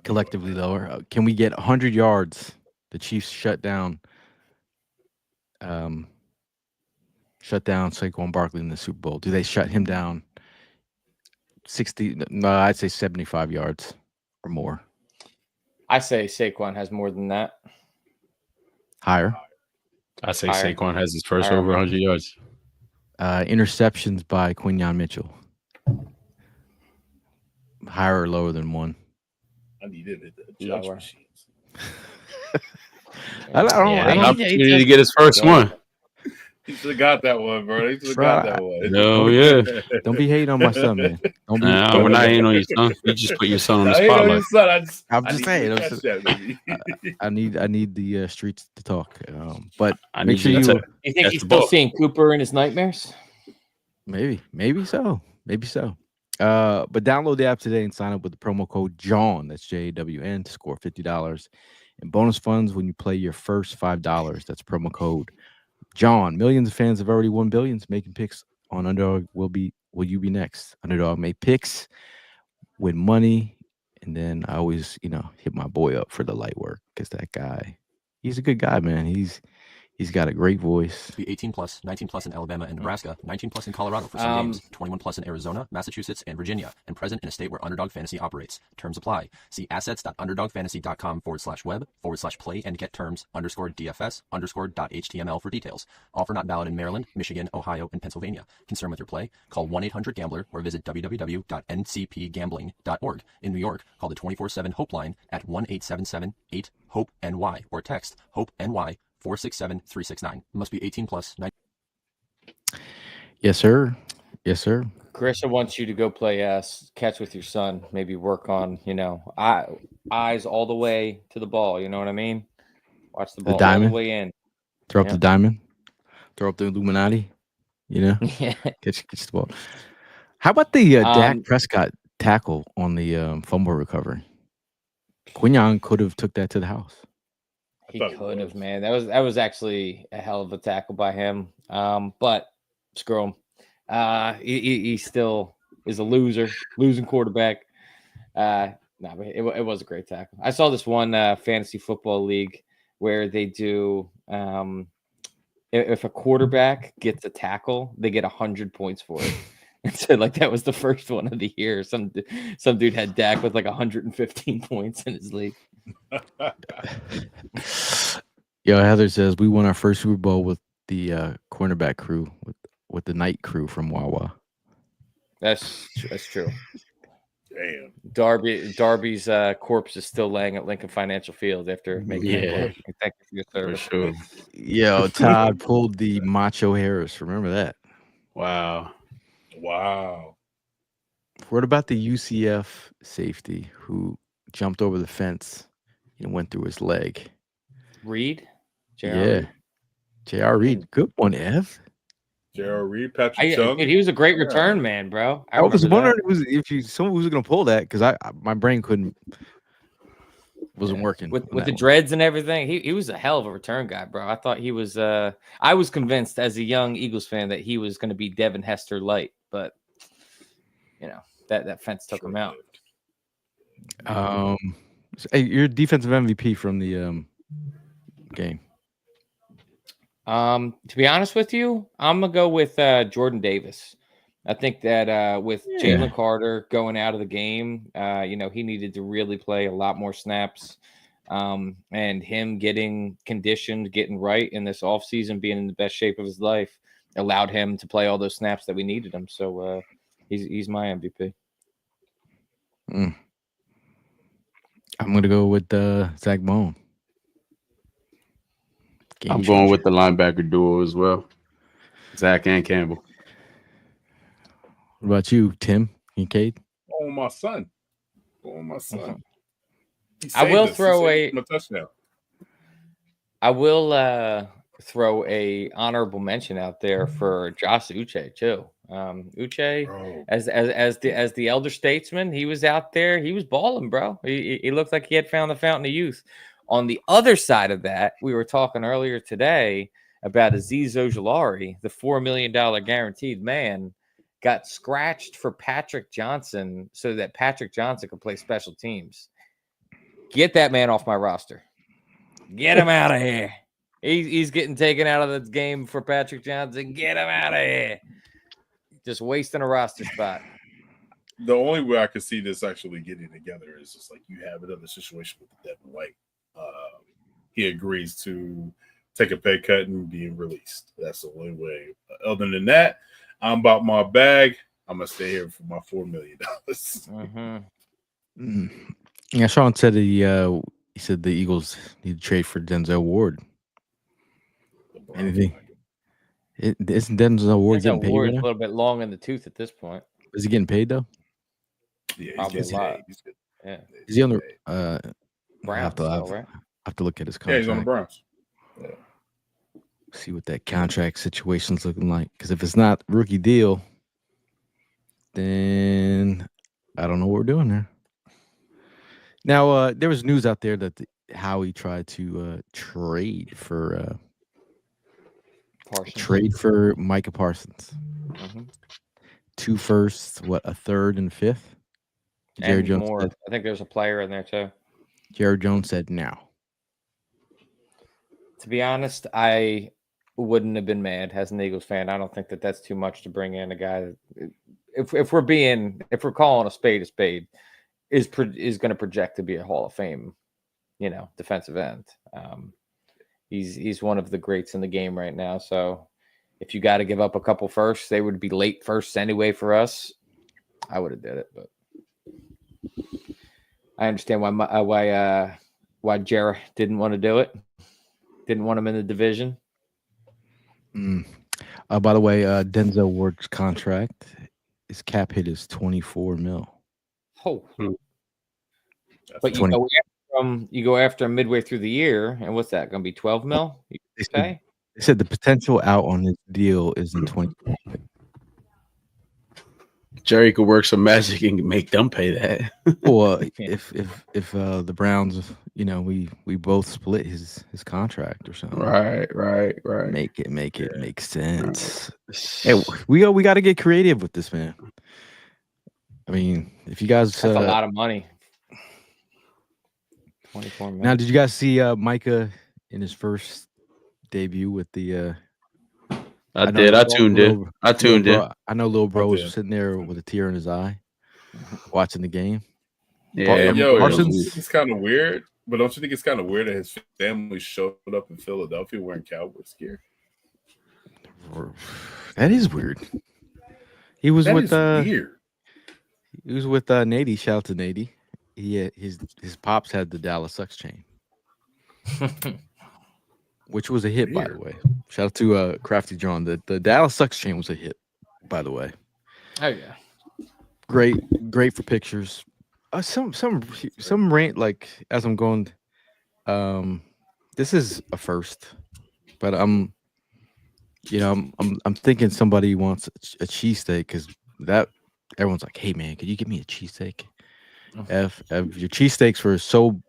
Collectively lower. Can we get 100 yards? The Chiefs shut down Saquon Barkley in the Super Bowl. Do they shut him down 60? No, I'd say 75 yards or more. I say Saquon has more than that. Higher. I say Higher. Saquon has his first Higher. over 100 yards. Interceptions by Quinyon Mitchell. Higher or lower than 1? I needed the Lower. judge machines. I don't. Yeah, I an don't opportunity to get his first one. He should have got that one, bro. He should have got that one. No, yeah. don't be hating on my son, man. Don't be. Nah, we're not hating on your son. You just put your son on the I ain't on your spotlight. son. I'm I just need saying. you to I'm catch just- that, baby. I need the streets to talk. But I make need sure you you. to- You think That's he's the still ball. seeing Cooper in his nightmares? Maybe so. But download the app today and sign up with the promo code Jawn. That's JAWN to score $50 in bonus funds when you play your first $5. That's promo code Jawn. Millions of fans have already won billions making picks on Underdog. Will you be next? Underdog made picks, win money, and then I always hit my boy up for the light work because that guy, he's a good guy, man. He's got a great voice. Be 18 plus, 19 plus in Alabama and Nebraska, 19 plus in Colorado for some games, 21 plus in Arizona, Massachusetts, and Virginia, and present in a state where Underdog Fantasy operates. Terms apply. See assets.underdogfantasy.com/web/play and get terms _DFS_.html for details. Offer not valid in Maryland, Michigan, Ohio, and Pennsylvania. Concerned with your play? Call 1-800-GAMBLER or visit www.ncpgambling.org. In New York, call the 24/7 Hope line at 1-877-8-HOPE-NY or text HOPE-NY 467-369. Must be 18 plus. Yes, sir. Carissa wants you to go play catch with your son. Maybe work on, eyes all the way to the ball. You know what I mean? Watch the ball all diamond? the way in. Throw up the diamond. Throw up the Illuminati. Yeah. Catch the ball. How about the Dak Prescott tackle on the fumble recovery? Quinyon could have took that to the house. He could have, man. That was actually a hell of a tackle by him. But screw him. He still is a losing quarterback. But it was a great tackle. I saw this one fantasy football league where they do if a quarterback gets a tackle, they get 100 points for it. And so that was the first one of the year. Some dude had Dak with 115 points in his league. Yo, Heather says we won our first Super Bowl with the cornerback crew with the night crew from Wawa. That's true. Damn. Darby's corpse is still laying at Lincoln Financial Field after making that play. Thank you for your service. For sure. Yo, Todd pulled the Macho Harris. Remember that? Wow. What about the UCF safety who jumped over the fence and went through his leg? Reed? J.R. Reed. Good one, Ev. J.R. Reed, Patrick Chung. Dude, he was a great return man, bro. I was wondering if someone was going to pull that because my brain wasn't working. With the dreads and everything. He was a hell of a return guy, bro. I thought he was I was convinced as a young Eagles fan that he was going to be Devin Hester light, but that fence took him out. Hey, you're defensive MVP from the game. To be honest with you, I'm gonna go with Jordan Davis. I think that with Jalen Carter going out of the game, he needed to really play a lot more snaps. And him getting conditioned, getting right in this offseason, being in the best shape of his life, allowed him to play all those snaps that we needed him. So he's my MVP. I'm gonna go with Zach Bone. I'm going with the linebacker duo as well, Zach and Campbell. What about you, Tim Kincaid? Oh, my son. I will throw a touchdown. I will throw a honorable mention out there for Josh Uche too. Uche, Bro. as the elder statesman, he was out there. He was balling, bro. He looked like he had found the fountain of youth. On the other side of that, we were talking earlier today about Azeez Ojulari, the $4 million guaranteed man, got scratched for Patrick Johnson so that Patrick Johnson could play special teams. Get that man off my roster. Get him out of here. He's getting taken out of the game for Patrick Johnson. Get him out of here. Just wasting a roster spot. The only way I could see this actually getting together is just like you have another situation with Devin White. He agrees to take a pay cut and being released. That's the only way. Other than that, I'm about my bag. I'm gonna stay here for my $4 million. Yeah, Sean said he said the Eagles need to trade for Denzel Ward. Anything? Isn't Denzel Ward getting paid right a now? little bit long in the tooth at this point. Is he getting paid though? Yeah, Probably he's a lot. paid. He's good. Yeah. Is he on the Browns, right? I have to look at his Yeah, contract. he's on the Browns. Yeah. See what that contract situation's looking like. Because if it's not rookie deal, then I don't know what we're doing there. Now, there was news out there that Howie tried to trade for Micah Parsons. 2 firsts, a third and fifth. And more. I think there's a player in there too. Jared Jones said no. To be honest, I wouldn't have been mad as an Eagles fan. I don't think that that's too much to bring in a guy that, if we're calling a spade, is going to project to be a Hall of Fame, defensive end. He's one of the greats in the game right now. So if you got to give up a couple firsts, they would be late firsts anyway for us. I would have did it, but I understand why Jarrah didn't want to do it. Didn't want him in the division. By the way, Denzel Ward's contract, his cap hit is $24 million. Oh, but you go after him midway through the year, and what's that going to be? $12 million? They said the potential out on this deal is in 2020. Jerry could work some magic and make them pay that. Well, if the Browns, we both split his contract or something. Right. Make it make sense. Hey, we got to get creative with this, man. I mean, if you guys, that's a lot of money. 24 million. Now, did you guys see Micah in his first debut with the? I did. I tuned in. I know little bro was sitting there with a tear in his eye, watching the game. Yeah, it's kind of weird, but don't you think it's kind of weird that his family showed up in Philadelphia wearing Cowboys gear? That is weird. He was with weird. He was with Nady. Shout out to Nady. His pops had the Dallas Sucks chain. Which was a hit, by the way. Shout out to Crafty Jawn. The Dallas Sucks chain was a hit, by the way. Oh yeah, great for pictures. Some rant like as I'm going. This is a first, but I'm thinking somebody wants a cheesesteak because that everyone's like, hey man, could you give me a cheesesteak? If your cheesesteaks were so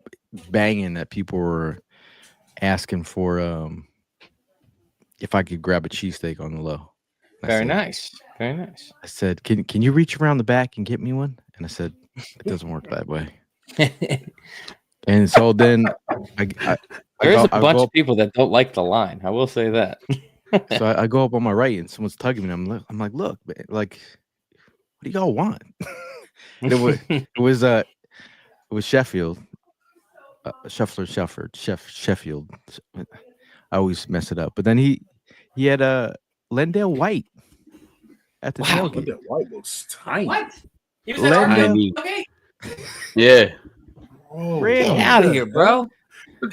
banging that people were asking for if I could grab a cheesesteak on the low. Very nice. I said, can you reach around the back and get me one? And I said, it doesn't work that way. And so then there's a bunch of people that don't like the line. I will say that. So I go up on my right and someone's tugging me. I'm like, look, man, like, what do y'all want? It was Sheffield. Sheffield. I always mess it up. But then he had Lendale White at the tailgate. Lendale White looks tiny. What? He was tiny. Yeah. Get out of here, bro.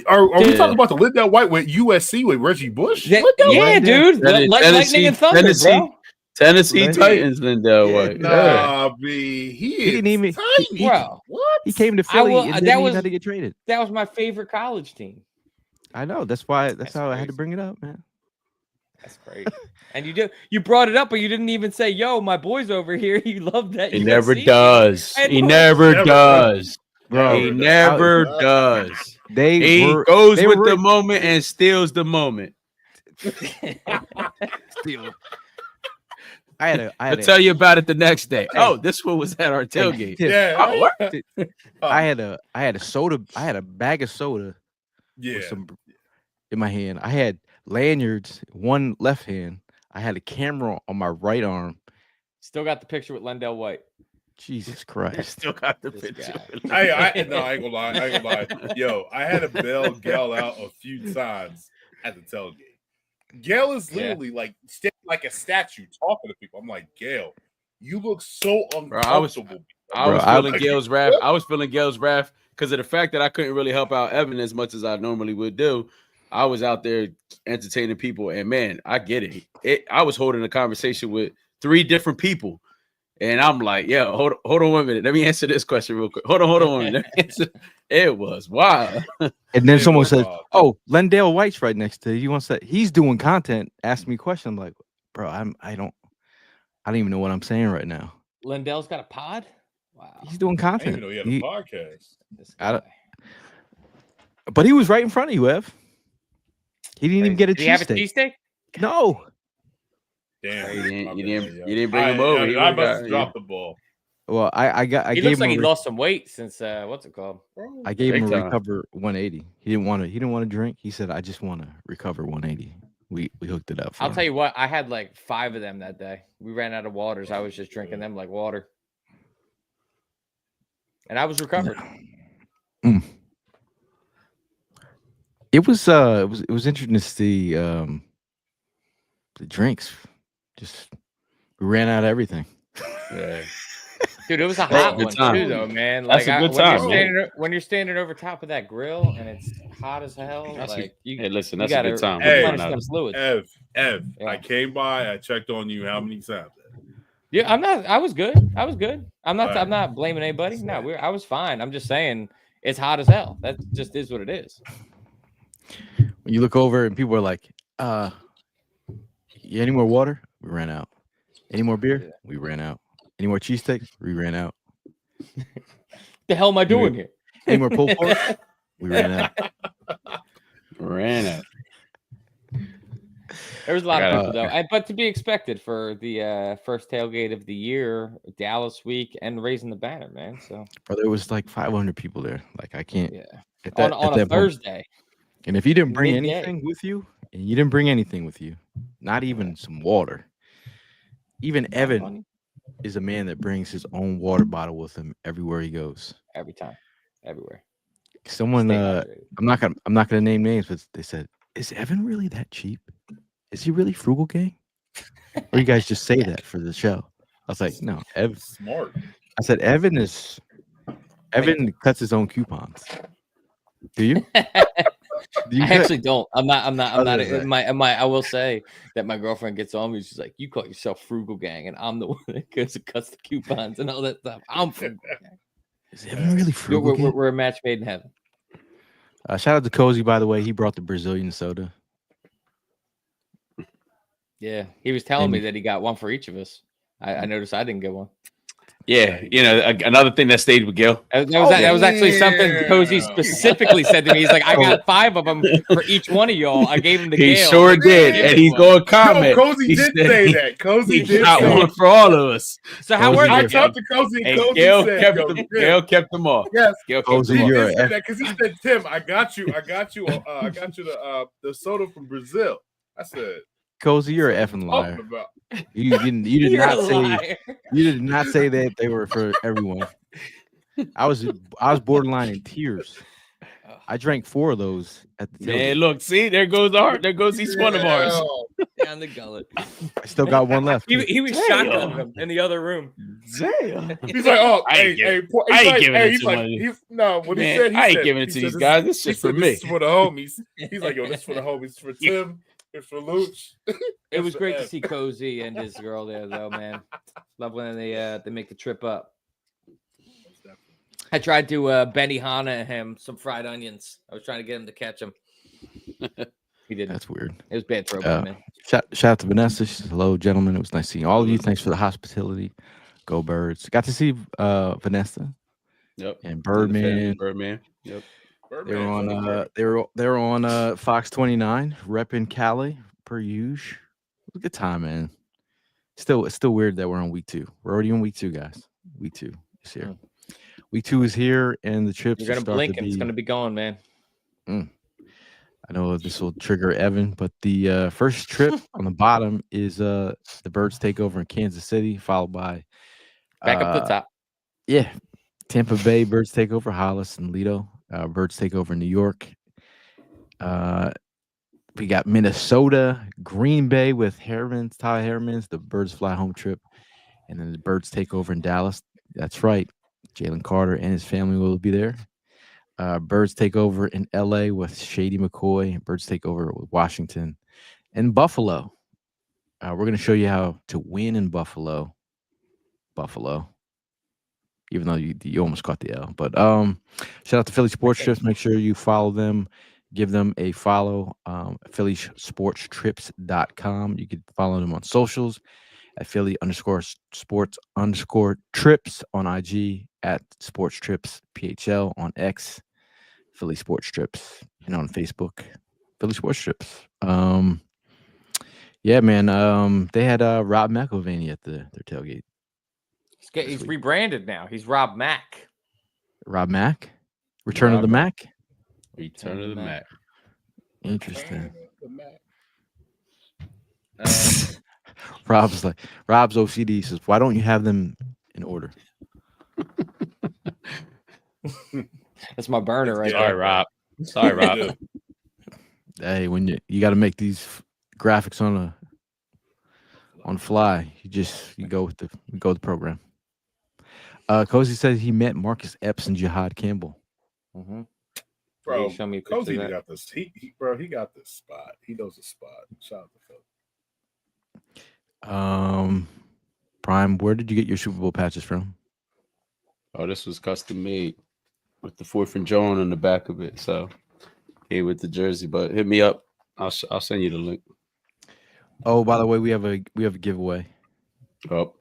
Are we talking about the Lendale White with USC with Reggie Bush? Yeah, dude. Lightning and Thunder, bro. Tennessee Titans, Lendale White. He didn't even tiny. Bro, what? He came to Philly and then he had to get traded. That was my favorite college team. I know. That's how I had to bring it up, man. That's great. And you brought it up, but you didn't even say, "Yo, my boy's over here." You love that. He USC never game. does. I He know. never Never does. Bro, He never does. They He were goes they with were the moment and steals the moment. still. I had I'll a tell you about it the next day. Oh, this one was at our tailgate. Tim, Yeah. Oh, what? I had a soda. I had a bag of soda Yeah. with some in my hand. I had lanyards, one left hand. I had a camera on my right arm. Still got the picture with Lendell White. Jesus Christ. Still got the This picture. guy. No, I ain't gonna lie. Yo, I had a Bell Gale out a few times at the tailgate. Gale is literally like standing like a statue talking to people. I'm like, Gale, you look so uncomfortable. I was feeling like, Gail's wrath. I was feeling Gail's wrath because of the fact that I couldn't really help out Evan as much as I normally would do. I was out there entertaining people, and man, I get it. I was holding a conversation with 3 different people, and I'm like, yeah, hold on 1 minute. Let me answer this question real quick. Hold on 1 minute. It was wild. And then someone says, wild. "Oh, Lendale White's right next to you. He wants that. He's doing content. Ask me a question." I'm like, "Bro, I don't even know what I'm saying right now." Lendell's got a pod. Wow. He's doing I didn't content. even know he had a podcast. This I don't- guy. But he was right in front of you, Ev. He didn't even get a Did he have a cheesesteak. cheesesteak? No. Damn, You didn't bring him over. He I would've must got- drop the ball. Well, I He gave looks him like a he re- lost some weight since what's it called? I gave him Big a time. recover 180. He didn't want to drink. He said, "I just want to recover 180." We hooked it up. I'll tell you what, I had like 5 of them that day. We ran out of waters. I was just drinking them like water. And I was recovered. It was interesting to see the drinks. Just we ran out of everything. Yeah. Dude, it was a That's a hot good one time. too, though, man. That's Like a good time, when you're standing over top of that grill and it's hot as hell. That's like Hey, listen, you that's a gotta good time. Hey, replenish them fluids. Ev, Yeah. I came by. I checked on you. How many times? Yeah, I was good. I'm not blaming anybody. No, I was fine. I'm just saying it's hot as hell. That just is what it is. When you look over and people are like, "You any more water?" We ran out. Any more beer? Yeah. We ran out. Any more cheesesteak? We ran out. The hell am I doing here? Any more pulled pork? We ran out. Ran out. There was a lot of gotta- people though, but to be expected for the first tailgate of the year, Dallas week, and raising the banner, man. So Bro, there was like 500 people there. Like I can't. yeah, At that, on at a that point. Thursday. And if you didn't bring midday. anything with you, and you didn't bring anything with you, not even some water. Even Evan Funny. is a man that brings his own water bottle with him everywhere he goes. Every time, everywhere. Someone, Stay I'm hydrated. not gonna name names, but they said, "Is Evan really that cheap? Is he really frugal, gang? Or you guys just say that for the show?" I was like, "No, Smart. I said Evan cuts his own coupons. Do you? Do you I cut- actually don't. I'm not. Other than I will say that my girlfriend gets on me. She's like, "You call yourself frugal gang," and I'm the one that goes and cuts the coupons and all that stuff. I'm frugal gang. Is Evan really Dude, frugal? gang? we're a match made in heaven. Shout out to Cozy, by the way. He brought the Brazilian soda. Yeah, he was telling And- me that he got one for each of us. I noticed I didn't get one. Yeah, another thing that stayed with Gil. That was actually something Cozy specifically said to me. He's like, "I got 5 of them for each one of y'all. I gave him the He Gale." sure Like, did, give and me he's one. going to comment. Cozy He did said say that. Cozy He did got say one that. for all of us. So how Cozy, were I you're- talked to Cozy, and And Cozy Gail said, kept "Yo, them. Tim." Gail kept them all. Yes, Gail kept Cozy, them all. he you're did a say F- that because he said, "Tim, I got you the soda from Brazil." I said, Cozy, you're an "What effing you liar. talking about?" You did You're not a say liar. you did not say that they were for everyone. I was borderline in tears. I drank 4 of those at the Man, tailgate. look, see, there goes each one of ours. Down the gullet. I still got one left. too. He was Damn. shotgunning them in the other room. Damn. He's like, "Oh, I ain't hey, giving- I ain't giving it he's to like, my- he's no." What he Man, said, he I ain't said, giving it he to said, these guys. This he is for said, me. This is for the homies. He's like, "Yo, this is for the homies. It's for Tim. It's for Luch." It was for great to Ev. see Cozy and his girl there, though, man. Love when they make the trip up. I tried to Benihana him some fried onions. I was trying to get him to catch them. He didn't. That's weird. It was bad throw by Uh, man. Shout out to Vanessa. She says, hello, gentlemen. It was nice seeing all of you. Thanks for the hospitality. Go Birds. Got to see Vanessa Yep. and And the family, Birdman. Birdman. Yep. They were on they were on Fox 29, repping Cali per usual. It was a good time, man. It's still weird that we're on week 2. We're already on week 2, guys. Week 2 is here. Week 2 is here, and the trips You're gonna blink and it's gonna be gone, man. I know this will trigger Evan, but the first trip on the bottom is the Birds takeover in Kansas City, followed by Back up the top. Yeah, Tampa Bay Birds takeover, Hollis and Lido. Birds takeover New York. We got Minnesota, Green Bay with Harriman's, Ty Harriman's, the Birds fly home trip, and then the Birds takeover in Dallas. That's right, Jalen Carter and his family will be there. Birds take over in LA with Shady McCoy. Birds take over with Washington and Buffalo. We're going to show you how to win in Buffalo. Even though you almost caught the L. But shout out to Philly Sports Trips. Make sure you follow them. Give them a follow. PhillySportsTrips.com. You can follow them on socials at Philly_sports_trips on IG, at Sports Trips PHL on X. Philly Sports Trips, and on Facebook, Philly Sports Trips. Yeah, man. They had Rob McElvaney at their tailgate. He's rebranded now. He's Rob Mack. Rob Mack? Return of the Mac? Return of the Mac. Interesting. Rob's OCD says, why don't you have them in order? That's my burner right Sorry, there. Rob. Sorry, Rob. Hey, when you got to make these graphics on fly, you go with the program. Cozy says he met Marcus Epps and Jihad Campball. Mm-hmm. Bro, show me a Cozy picture of that. got this. He got this spot. He knows the spot. Shout out to Phil. Prime, where did you get your Super Bowl patches from? Oh, this was custom made with the 4th and Jawn on the back of it. So came with the jersey, but hit me up. I'll send you the link. Oh, by the way, we have a giveaway. Oh,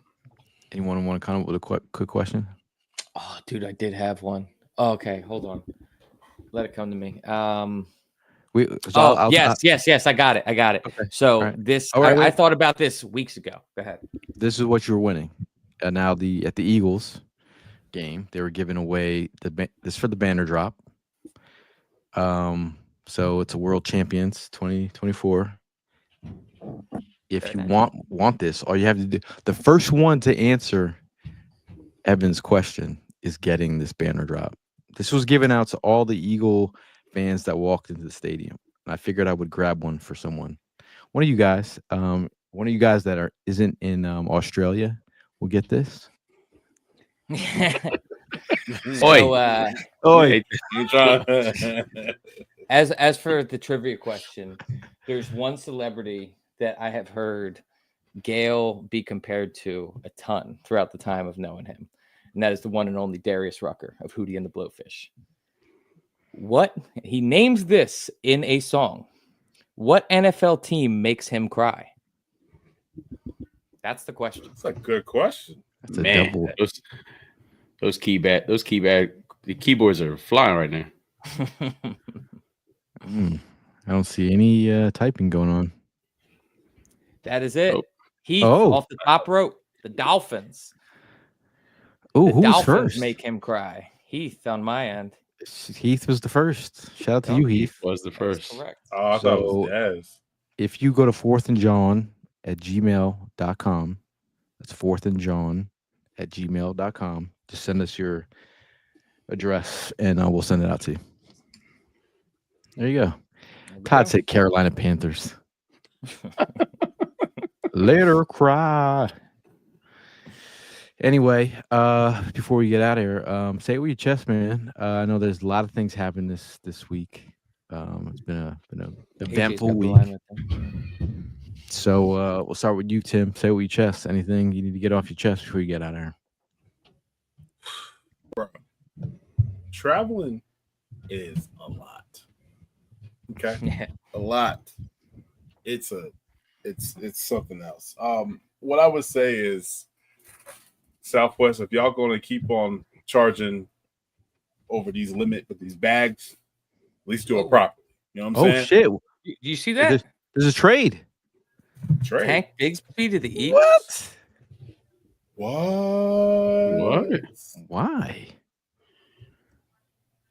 anyone want to come up with a quick question? Oh, dude, I did have one. Oh, okay, hold on. Let it come to me. Yes, I got it. Okay. So I thought about this weeks ago. Go ahead. This is what you were winning. Now at the Eagles game, they were giving away this for the banner drop. So it's a World Champions 2024. If you want this, all you have to do, the first one to answer Evan's question is getting this banner drop. This was given out to all the Eagle fans that walked into the stadium. And I figured I would grab one for someone. One of you guys that isn't in Australia will get this. So, Oi. As for the trivia question, there's one celebrity that I have heard Gale be compared to a ton throughout the time of knowing him, and that is the one and only Darius Rucker of Hootie and the Blowfish. What he names this in a song. What NFL team makes him cry? That's the question. That's a good question. That's a double. Those the keyboards are flying right now. I don't see any typing going on. That is it. Oh. Heath off the top rope. The Dolphins. Oh, the who's Dolphins first? Make him cry. Heath on my end. Heath was the first. Shout out to you, Heath. Was the first. Correct. Oh, I thought it was Dez. If you go to 4th and Jawn at gmail.com, that's 4th and Jawn at gmail.com. Just send us your address and we'll send it out to you. There you go. Todd said Carolina Panthers. Later, cry. Anyway, before we get out of here, say it with your chest, man. I know there's a lot of things happened this week. It's been a eventful week. So we'll start with you, Tim. Say it with your chest. Anything you need to get off your chest before you get out of here? Bro, traveling is a lot. Okay, a lot. It's it's something else. What I would say is Southwest, if y'all going to keep on charging over these limit with these bags, at least do it properly. You know what I'm saying? shit! Do you see that? There's a trade. Trade. Tank Bigsby to the Eagles. What? Why?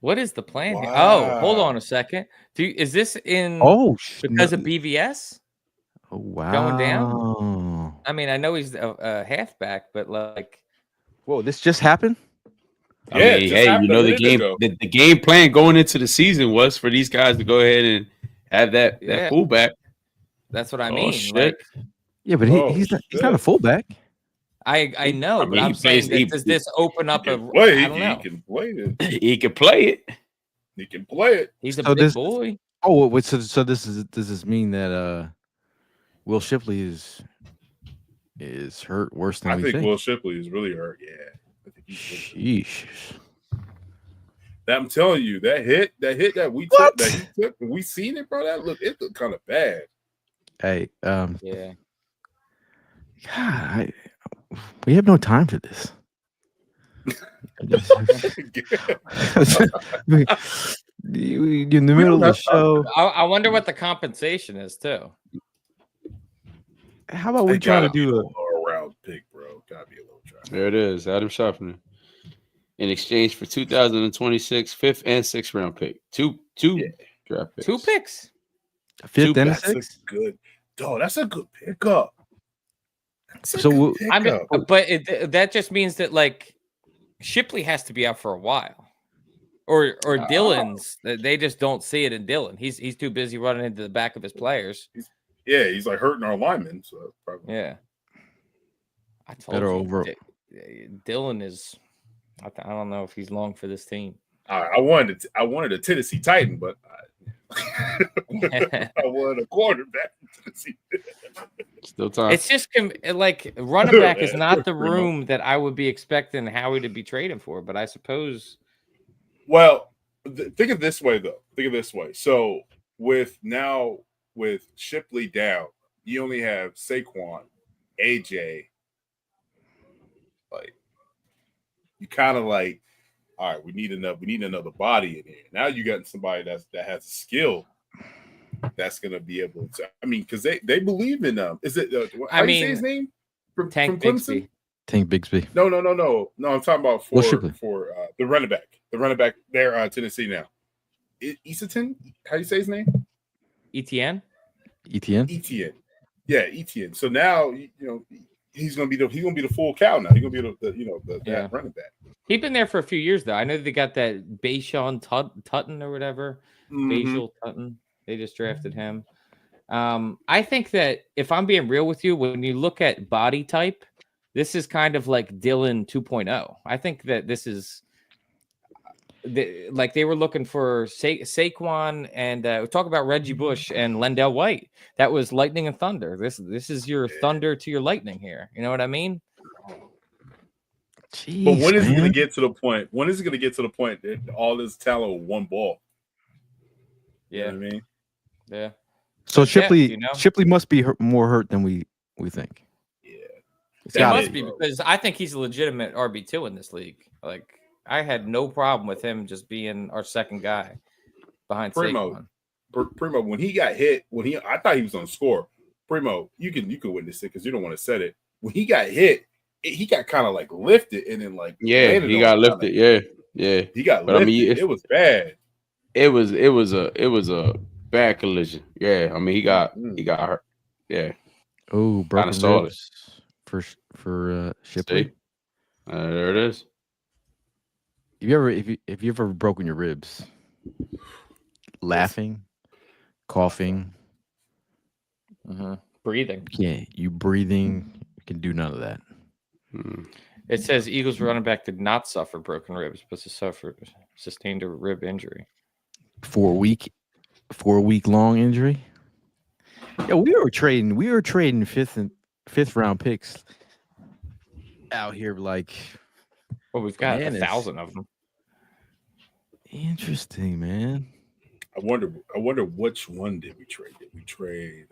What is the plan? Wow. Oh, hold on a second. Is this in because of BVS? Oh, wow. Going down? I mean, I know he's a halfback, but like, whoa, this just happened. I mean, hey, you know the game plan going into the season was for these guys to go ahead and have that fullback. That's what I mean. Shit. Like, yeah, but he's not a fullback. I know, but I'm saying does this open up I don't know. He can play it. He can play it. He can play it. He's a big boy. Oh, wait, so does this mean that Will Shipley is hurt worse than I we think think? Will Shipley is really hurt. Yeah. I think Sheesh. I'm telling you, that hit that we took, that he took, we seen it, bro. It looked kind of bad. Hey, yeah. God, we have no time for this. You're in the middle of the show. I wonder what the compensation is too. How about we try to do a lower round pick, bro? Gotta be a little try. There it is, Adam Schaffner. In exchange for 2026 5th and 6th round pick. Two draft picks. 2 picks. 5th and 6th? That's a good pickup. I mean, but that just means that like Shipley has to be out for a while. Or Dylan's, they just don't see it in Dylan. He's too busy running into the back of his players. He's like hurting our linemen. So probably. Yeah, I told you, Dylan is. I don't know if he's long for this team. I wanted a Tennessee Titan, but I wanted a quarterback. Still time. It's just like running back is not the room that I would be expecting Howie to be trading for. But I suppose. Well, think of it this way, though. So with Shipley down, you only have Saquon, AJ. Like you kind of like, all right, we need another body in here. Now you got somebody that has a skill that's gonna be able to. I mean, because they believe in them. Is it? How do you say his name? Tank Bigsby. Tank Bigsby. No. I'm talking about for the running back. The running back there, Tennessee now. Easterton? How do you say his name? Etienne. Yeah, Etienne. So now he's gonna be the full cow now. He's gonna be that running back. He's been there for a few years though. I know they got that Bashan Tutton or whatever. Bashal Tutton. They just drafted him. I think that if I'm being real with you, when you look at body type, this is kind of like Dylan 2.0. I think that this is like they were looking for Saquon and talk about Reggie Bush and Lendell White. That was lightning and thunder. This is your thunder to your lightning here. You know what I mean? Jeez, but when is it going to get to the point? When is it going to get to the point that all this talent with one ball? Yeah, you know what I mean, yeah. So Shipley must be more hurt than we think. Yeah, it must be because I think he's a legitimate RB2 in this league. Like I had no problem with him just being our second guy behind Saquon. Primo, when he got hit, I thought he was on score. Primo, you can witness it because you don't want to set it. When he got hit, he got kind of like lifted and then like he got lifted. Yeah, he got lifted. I mean, it was bad. It was a bad collision. Yeah, I mean he got hurt. Yeah. Oh, broken ribs for Shipley. There it is. If you ever broken your ribs, laughing, coughing, breathing. Yeah, you breathing. You can do none of that. It says Eagles running back did not suffer broken ribs, but sustained a rib injury. 4 week long injury. Yeah, we were trading fifth round picks out here like. Well, we've got 1,000 of them. Interesting, man. I wonder which one did we trade? Did we trade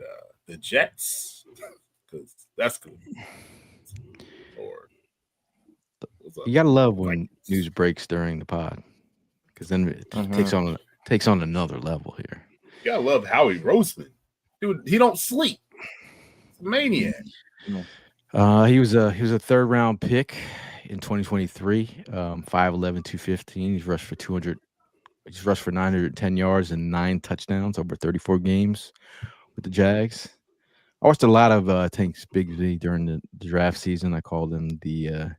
the Jets That's cool. Lord. You gotta love when news breaks during the pod, because then it takes on another level here. You gotta love Howie Roseman, dude. He don't sleep. He's a maniac. He was a third round pick in 2023. 5'11", 215. He's rushed for 200. He's rushed for 910 yards and 9 touchdowns over 34 games with the Jags. I watched a lot of Tank Bigsby during the draft season. I called him the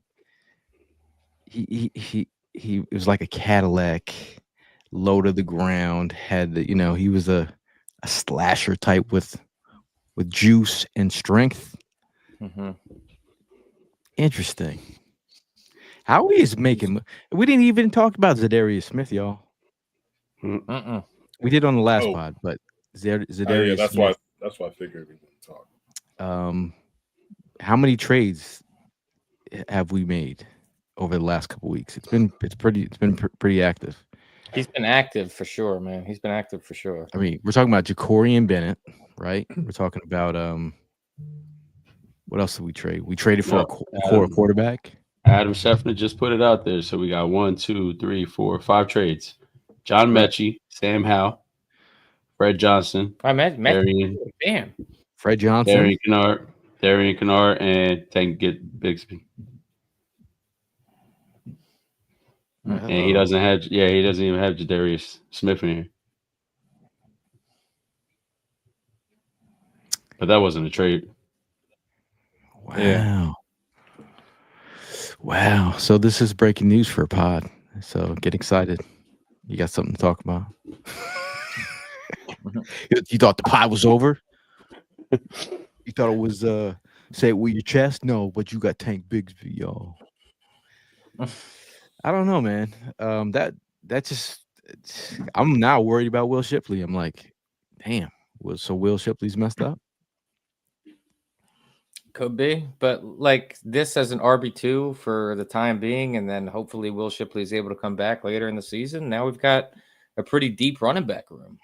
he was like a Cadillac, low to the ground. Had he was a slasher type with juice and strength. Interesting. How he is making. We didn't even talk about Zadarius Smith, y'all. We did on the last pod, but Zadarius. That's Smith, why I figured we wouldn't talk. How many trades have we made over the last couple weeks? It's been pretty active. He's been active for sure, man. He's been active for sure. I mean, we're talking about Ja'Cory and Bennett, right? We're talking about what else did we trade? We traded for a quarterback. Adam Scheffner just put it out there. So we got 1, 2, 3, 4, 5 trades. John Mechie, Sam Howell, Fred Johnson, Damn. Fred Johnson, Darian Kennard, and Tank Bigsby. And he doesn't even have Zadarius Smith in here. But that wasn't a trade. Wow. Yeah. Wow. So this is breaking news for a pod. So get excited. You got something to talk about. You thought the pod was over? You thought it was say it with your chest? No, but you got Tank Bigsby, y'all. I don't know, man. That just I'm now worried about Will Shipley. I'm like, damn. So Will Shipley's messed up? Could be, but like this as an RB2 for the time being, and then hopefully Will Shipley is able to come back later in the season. Now we've got a pretty deep running back room.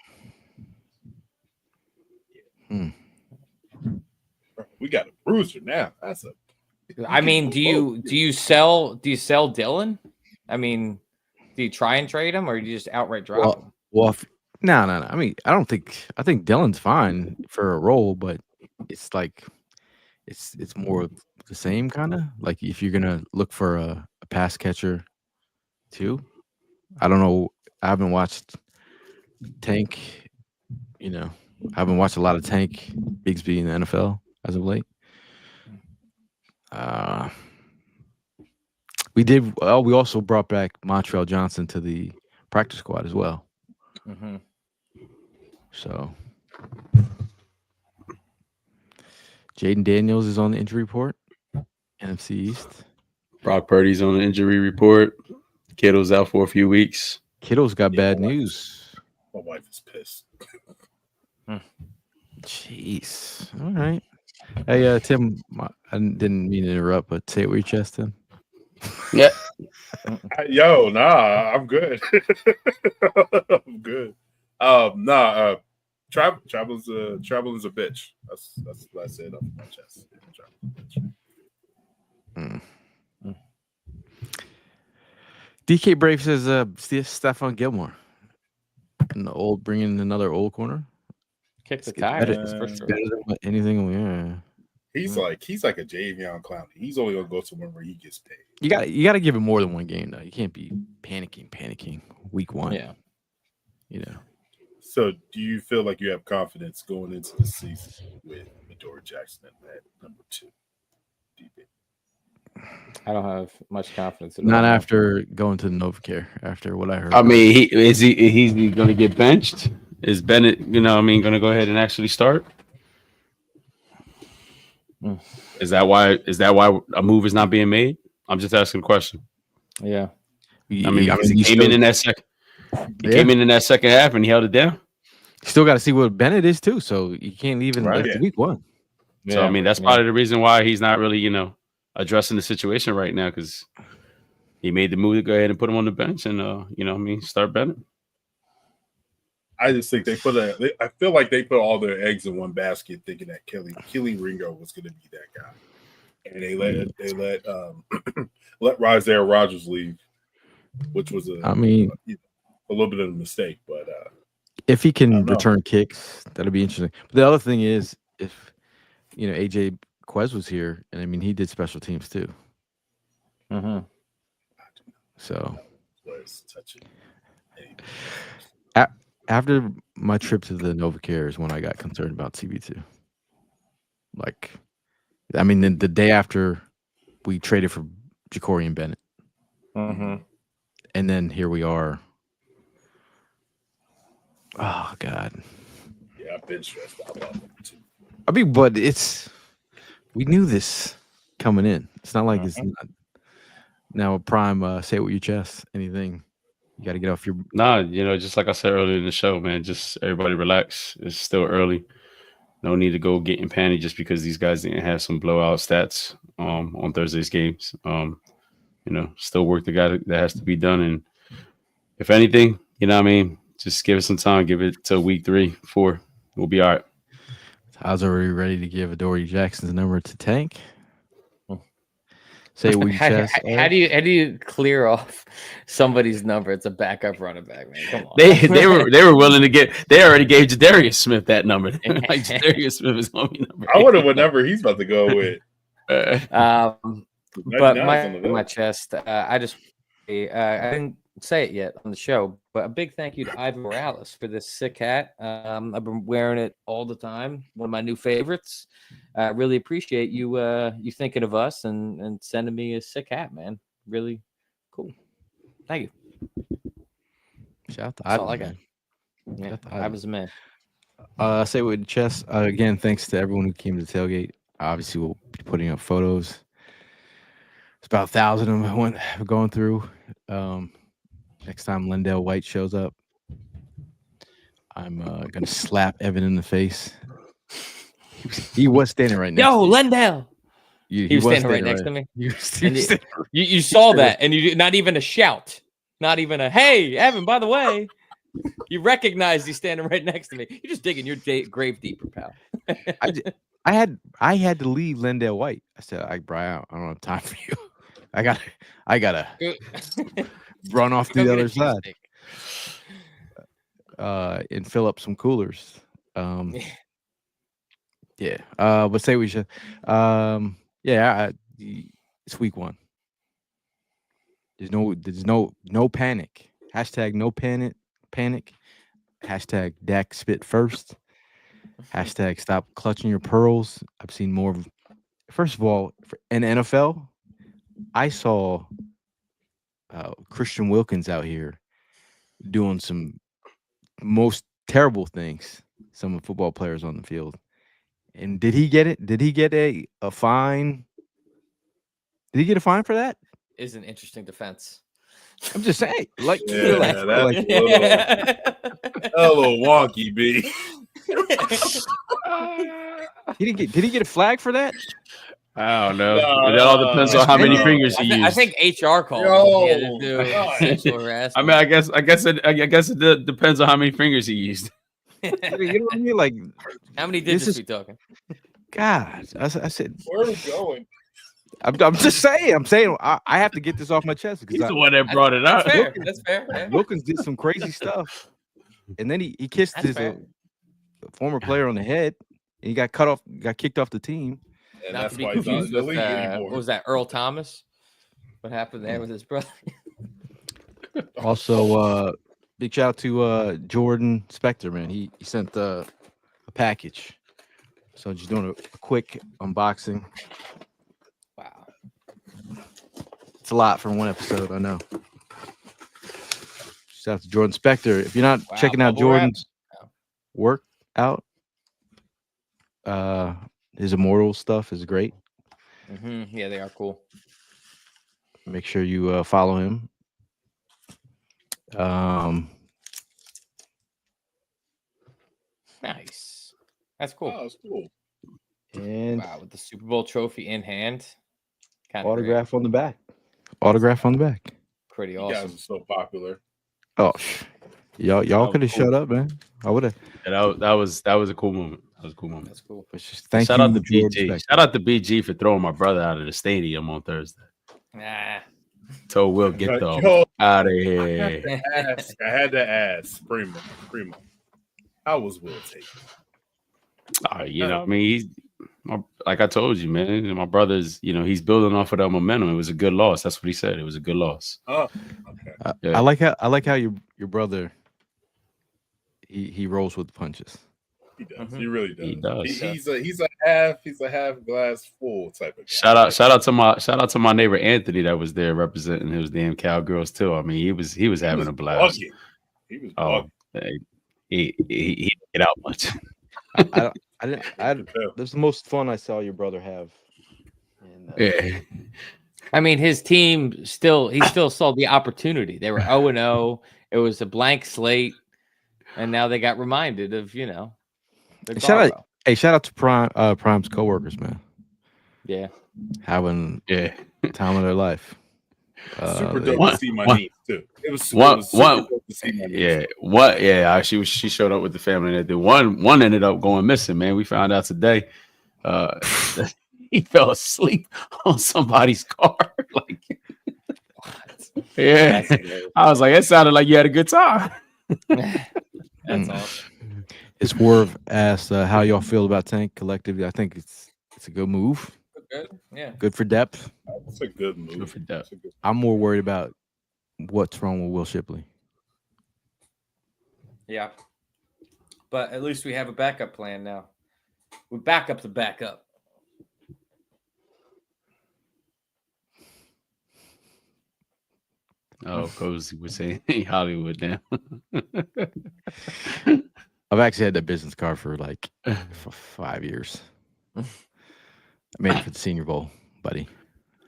We got a bruiser now. I mean, do you sell Dylan? I mean, do you try and trade him, or do you just outright drop him? Well, no. I mean, I think Dylan's fine for a role, but it's like it's more of the same kind of like if you're gonna look for a pass catcher too. I don't know. I haven't watched Tank. I haven't watched a lot of Tank Bigsby in the NFL as of late. We did. We also brought back Montrell Johnson to the practice squad as well. So Jaden Daniels is on the injury report. NFC East. Brock Purdy's on the injury report. Kittle's out for a few weeks. Kittle's got bad news. My wife is pissed. Jeez. All right. Hey, Tim, I didn't mean to interrupt, but say it with your chest, Tim. Yeah. Yo, nah, I'm good. I'm good. Traveling's a bitch. That's what I said off my chest. DK Brave says Stephon Gilmore. Bringing another old corner. Kick the tires for sure. Anything, yeah. He's like a Javion Clowney. He's only gonna go somewhere where he gets paid. You got to give him more than one game though. You can't be panicking week 1. Yeah. So do you feel like you have confidence going into the season with Adoree Jackson at number 2? I don't have much confidence in Not after going to the NovaCare, after what I heard. I mean, he's going to get benched? Is Bennett, going to go ahead and actually start? Is that why a move is not being made? I'm just asking a question. Yeah. I mean, he came in that second. He came in that second half and he held it down. You still got to see what Bennett is too, so you can't even week 1. So I mean, that's part of the reason why he's not really, addressing the situation right now, because he made the move to go ahead and put him on the bench and start Bennett. I just think I feel like they put all their eggs in one basket, thinking that Kelly Ringo was going to be that guy, and they let Rosario Rogers leave, which was a little bit of a mistake. But if he can return kicks, that'll be interesting. But the other thing is, if AJ Quez was here, and I mean he did special teams too. Mm-hmm. So was touching. After my trip to the NovaCare is when I got concerned about CB2. Like, I mean, the day after we traded for Ja'Cory Bennett. Mm-hmm. And then here we are. Oh, God. Yeah, I've been stressed out about them too. I mean, but we knew this coming in. It's not like it's not now a prime say it with your chest. Anything. You got to get off your. Nah, just like I said earlier in the show, man, just everybody relax. It's still early. No need to go getting panicked just because these guys didn't have some blowout stats on Thursday's games. Still work that has to be done. And if anything, just give it some time. Give it till week 3, 4. We'll be all right. I was already ready to give Adoree Jackson's number to Tank. Say with your chest. How do you clear off somebody's number? It's a backup running back, man. Come on. They were willing to get. They already gave Jadarius Smith that number. Like Jadarius Smith is on me number. I wonder what number he's about to go with. But my chest. I didn't say it yet on the show, but a big thank you to Ivan Morales for this sick hat. I've been wearing it all the time. One of my new favorites. I really appreciate you thinking of us and sending me a sick hat, man. Really cool. Thank you. Shout out to That's Ivan. all I got. Yeah, Ivan's a man. Say with the chest. Again, thanks to everyone who came to the tailgate. Obviously, we'll be putting up photos. It's about 1,000 of them we're going through. Next time Lindell White shows up, I'm gonna slap Evan in the face. He was standing right next to me. Lindell. He was standing right next to me. You saw that, and you not even a shout, not even a hey, Evan. By the way, you recognized he's standing right next to me. You're just digging your grave deeper, pal. I had to leave Lindell White. I said, Brian, I don't have time for you. I gotta run off to the other side. And fill up some coolers. Yeah. But say we should. It's week 1. There's no panic. Hashtag no panic. Hashtag Dak spit first. Hashtag stop clutching your pearls. I've seen more of. First of all, in NFL, I saw Christian Wilkins out here doing some most terrible things. Some football players on the field. And did he get it? Did he get a fine? Did he get a fine for that? Is an interesting defense. I'm just saying, like, Yeah, that's a little wonky, B. Did he get a flag for that? I don't know. It all depends on how many fingers he used. I think HR called him. I mean, I guess it depends on how many fingers he used. You know what I mean? Like, how many digits are we talking? God, I said, where are we going? I'm just saying. I'm saying I have to get this off my chest because He's the one that brought it up. That's fair. Yeah. Wilkins did some crazy stuff, and then he kissed his former player on the head, and he got kicked off the team. And Not that's to be why he's not in confused the with league anymore. what was that, Earl Thomas? What happened there with his brother? Also, big shout out to Jordan Spector, man. He sent a package. So just doing a quick unboxing. Wow. It's a lot for one episode, I know. Shout out to Jordan Spector. If you're not checking out Jordan's work out, his Immortal stuff is great. Mm-hmm. Yeah, they are cool. Make sure you follow him. Nice. That's cool. Oh, that's cool. And with the Super Bowl trophy in hand. Autograph on the back. Autograph on the back. Pretty You awesome. guys are so popular. Oh, Y'all could have cool. shut up, man. I would have. That was a cool moment. That was a cool moment. That's cool. Thank Shout you, out to George. BG. Shout out to BG for throwing my brother out of the stadium on Thursday. Nah. Told Will get the Yo, out of here. I had to ask Primo. How was Will taken? You know, I mean, like I told you, man, my brother's, you know, he's building off of that momentum. It was a good loss. That's what he said. It was a good loss. Oh, okay. Yeah. I like how your brother he rolls with the punches. He does. He really does. He does. He's a half glass full type of guy. Shout out to my neighbor Anthony that was there representing his damn Cowgirls too. I mean, he was having a blast. Bugging. He was Oh, bugging. he didn't get out much. I didn't. This is the most fun I saw your brother have. Yeah. I mean, his team he still saw the opportunity. They were 0-0. It was a blank slate, and now they got reminded of, you know, the shout out to Prime's coworkers, man. Yeah, having time of their life. Super dope to see my niece too. It was super dope to see my niece. She showed up with the family and one ended up going missing, man. We found out today. He fell asleep on somebody's car. Like, yeah. I was like, it sounded like you had a good time. That's awesome. It's Worth asked how y'all feel about Tank collectively. I think it's a good move. Good. Yeah. Good for depth. It's a good move. Good for depth. I'm more worried about what's wrong with Will Shipley. Yeah. But at least we have a backup plan now. We back up the backup. Oh, Cozy was saying Hollywood now. I've actually had that business card for like 5 years. I made it for the Senior Bowl, buddy.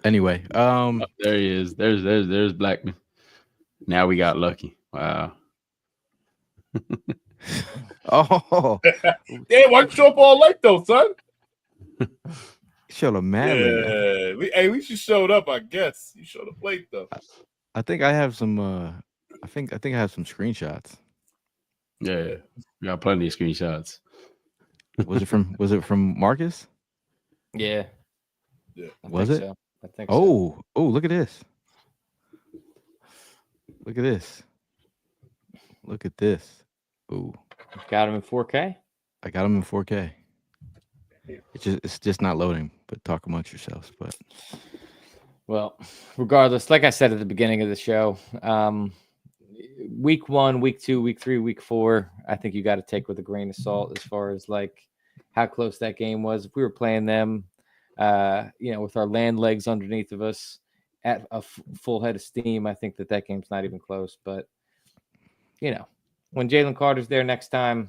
Anyway, there he is. There's Blackman. Now we got lucky. Wow. Oh, yeah, why you show up all late though, son? Showed up mad. Yeah, at least you showed up. I guess you showed up late though. I think I have some. I think I have some screenshots. Yeah, we got plenty of screenshots. Was it from Marcus? Yeah. Was it? So. I think so. Oh, look at this. Look at this. Look at this. Ooh. Got him in 4K? I got him in 4K. It's just not loading, but talk amongst yourselves. But well, regardless, like I said at the beginning of the show, week 1, week 2, week 3, week 4, I think you got to take with a grain of salt as far as like how close that game was. If we were playing them, with our land legs underneath of us at a full head of steam, I think that game's not even close. But, when Jalen Carter's there next time,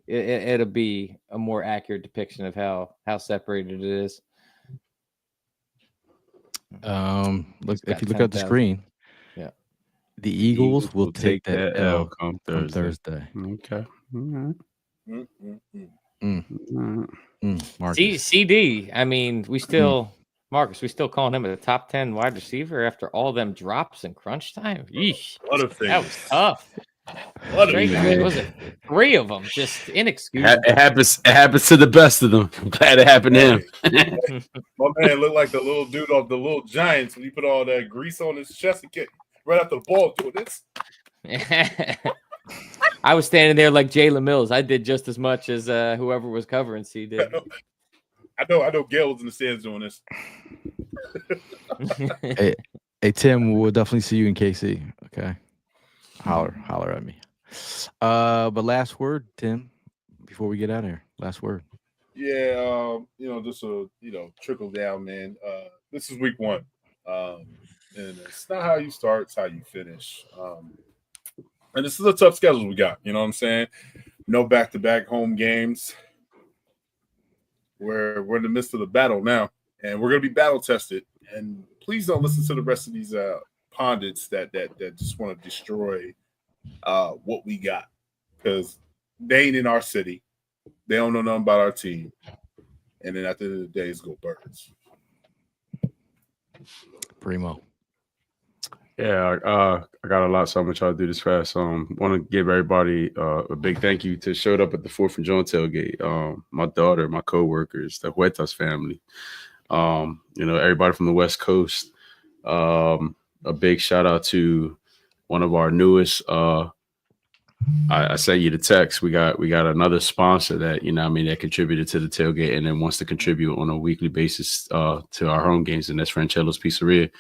it'll be a more accurate depiction of how separated it is. Look, if you look at the screen, the Eagles will take that L come Thursday. Okay. All right. CD. I mean, Marcus, we still calling him a top 10 wide receiver after all them drops in crunch time. Yeesh, that was tough. Was it 3 of them? Just inexcusable. It happens to the best of them. I'm glad it happened to him. My man looked like the little dude off the Little Giants when he put all that grease on his chest and get right after the ball doing this. I was standing there like Jalen Mills. I did just as much as whoever was covering C did. I know Gail was in the stands doing this. Hey, Tim, we'll definitely see you in KC. Okay. Holler at me. But last word, Tim, before we get out of here. Last word. Yeah, just a trickle down, man. This is week 1. And it's not how you start, it's how you finish. And this is a tough schedule we got, you know what I'm saying? No back-to-back home games. We're in the midst of the battle now, and we're gonna be battle tested. And please don't listen to the rest of these pundits that just want to destroy what we got, because they ain't in our city. They don't know nothing about our team. And then at the end of the day, it's go Birds. Primo. Yeah, I got a lot, so I'm gonna try to do this fast. Want to give everybody a big thank you to showed up at the 4th and Jawn tailgate. My daughter, my coworkers, the Huertas family. Everybody from the West Coast. A big shout out to one of our newest. I sent you the text. We got another sponsor that that contributed to the tailgate and then wants to contribute on a weekly basis to our home games, and that's Francello's Pizzeria.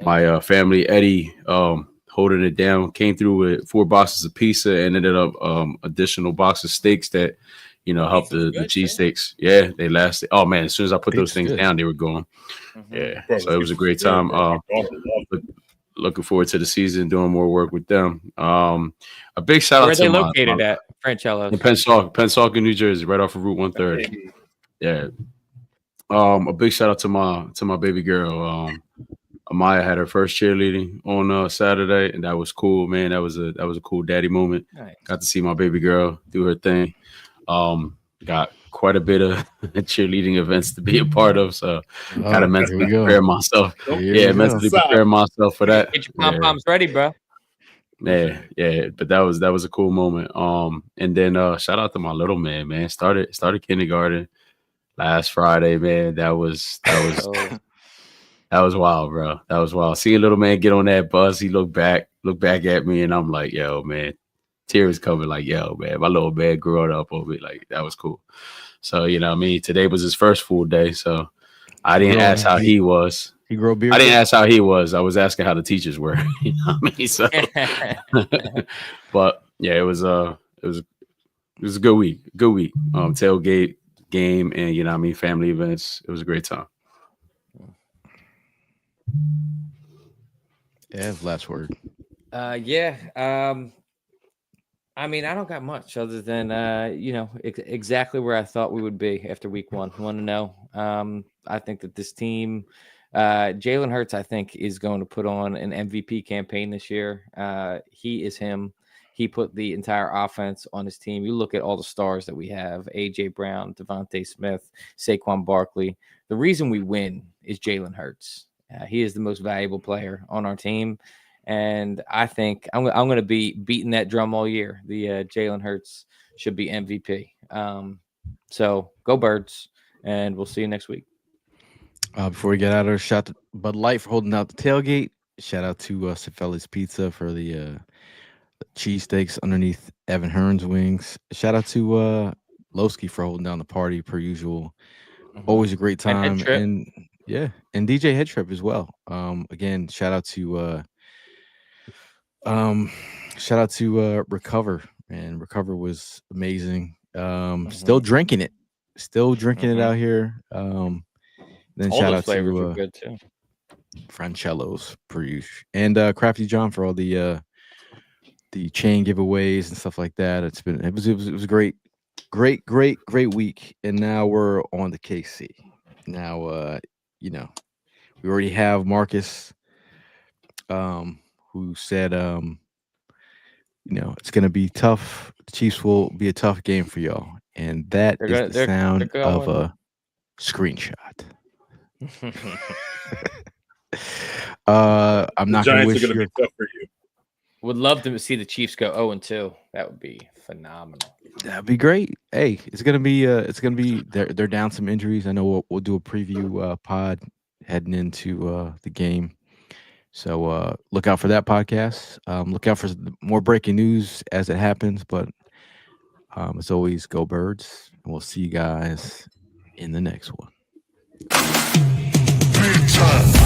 My family, Eddie, holding it down, came through with 4 boxes of pizza and ended up additional box of steaks that helped the cheesesteaks. Yeah, they lasted. Oh man, as soon as I put those things down, they were gone. Yeah, so it was a great time. Looking forward to the season, doing more work with them. A big shout out to where are they located at Francello's? In Pensacola, New Jersey, right off of Route 130. Yeah. A big shout out to my baby girl. Amaya had her first cheerleading on Saturday, and that was cool, man. That was a cool daddy moment. Nice. Got to see my baby girl do her thing. Got quite a bit of cheerleading events to be a part of, so gotta mentally prepare myself. Mentally prepare myself for that. Get your pom-poms ready, bro. Yeah, but that was a cool moment. And then shout out to my little man. Started kindergarten last Friday, man. That was that was wild, bro. That was wild. Seeing little man get on that bus, he looked back at me, and I'm like, yo, man, tears coming. Like, yo, man, my little man grew up over it. Like, that was cool. So, today was his first full day. So I didn't ask how he was. He grew a beard. I didn't ask how he was. I was asking how the teachers were. You know what I mean? So, but yeah, it was a good week. Tailgate, game, and family events. It was a great time. Yeah, last word. I mean, I don't got much other than exactly where I thought we would be after week 1. Want to know? I think that this team, Jalen Hurts, I think, is going to put on an MVP campaign this year. He is him. He put the entire offense on his team. You look at all the stars that we have: A.J. Brown, Devontae Smith, Saquon Barkley. The reason we win is Jalen Hurts. He is the most valuable player on our team. And I think I'm going to be beating that drum all year. The Jalen Hurts should be MVP. So go Birds, and we'll see you next week. Before we get out of here, shout out to Bud Light for holding out the tailgate. Shout out to Cifelli's Pizza for the cheesesteaks underneath Evan Hearn's wings. Shout out to Lowski for holding down the party per usual. Always a great time. And DJ Head Trip as well. Again, shout out to Recover, and Recover was amazing. Still drinking it out here. Then all shout those out flavors to were good too. Francello's per usual, and Crafty John for all the chain giveaways and stuff like that. It was a great week, and now we're on to KC. Now we already have Marcus who said it's going to be tough. The Chiefs will be a tough game for y'all, and that is the sound of a screenshot. I'm not going to wish are going to be tough for you. Would love to see the Chiefs go 0-2. That would be phenomenal. That'd be great. Hey, it's gonna be they're down some injuries. I know we'll do a preview pod heading into the game. So look out for that podcast. Look out for more breaking news as it happens. But as always, go Birds, and we'll see you guys in the next one. Big time.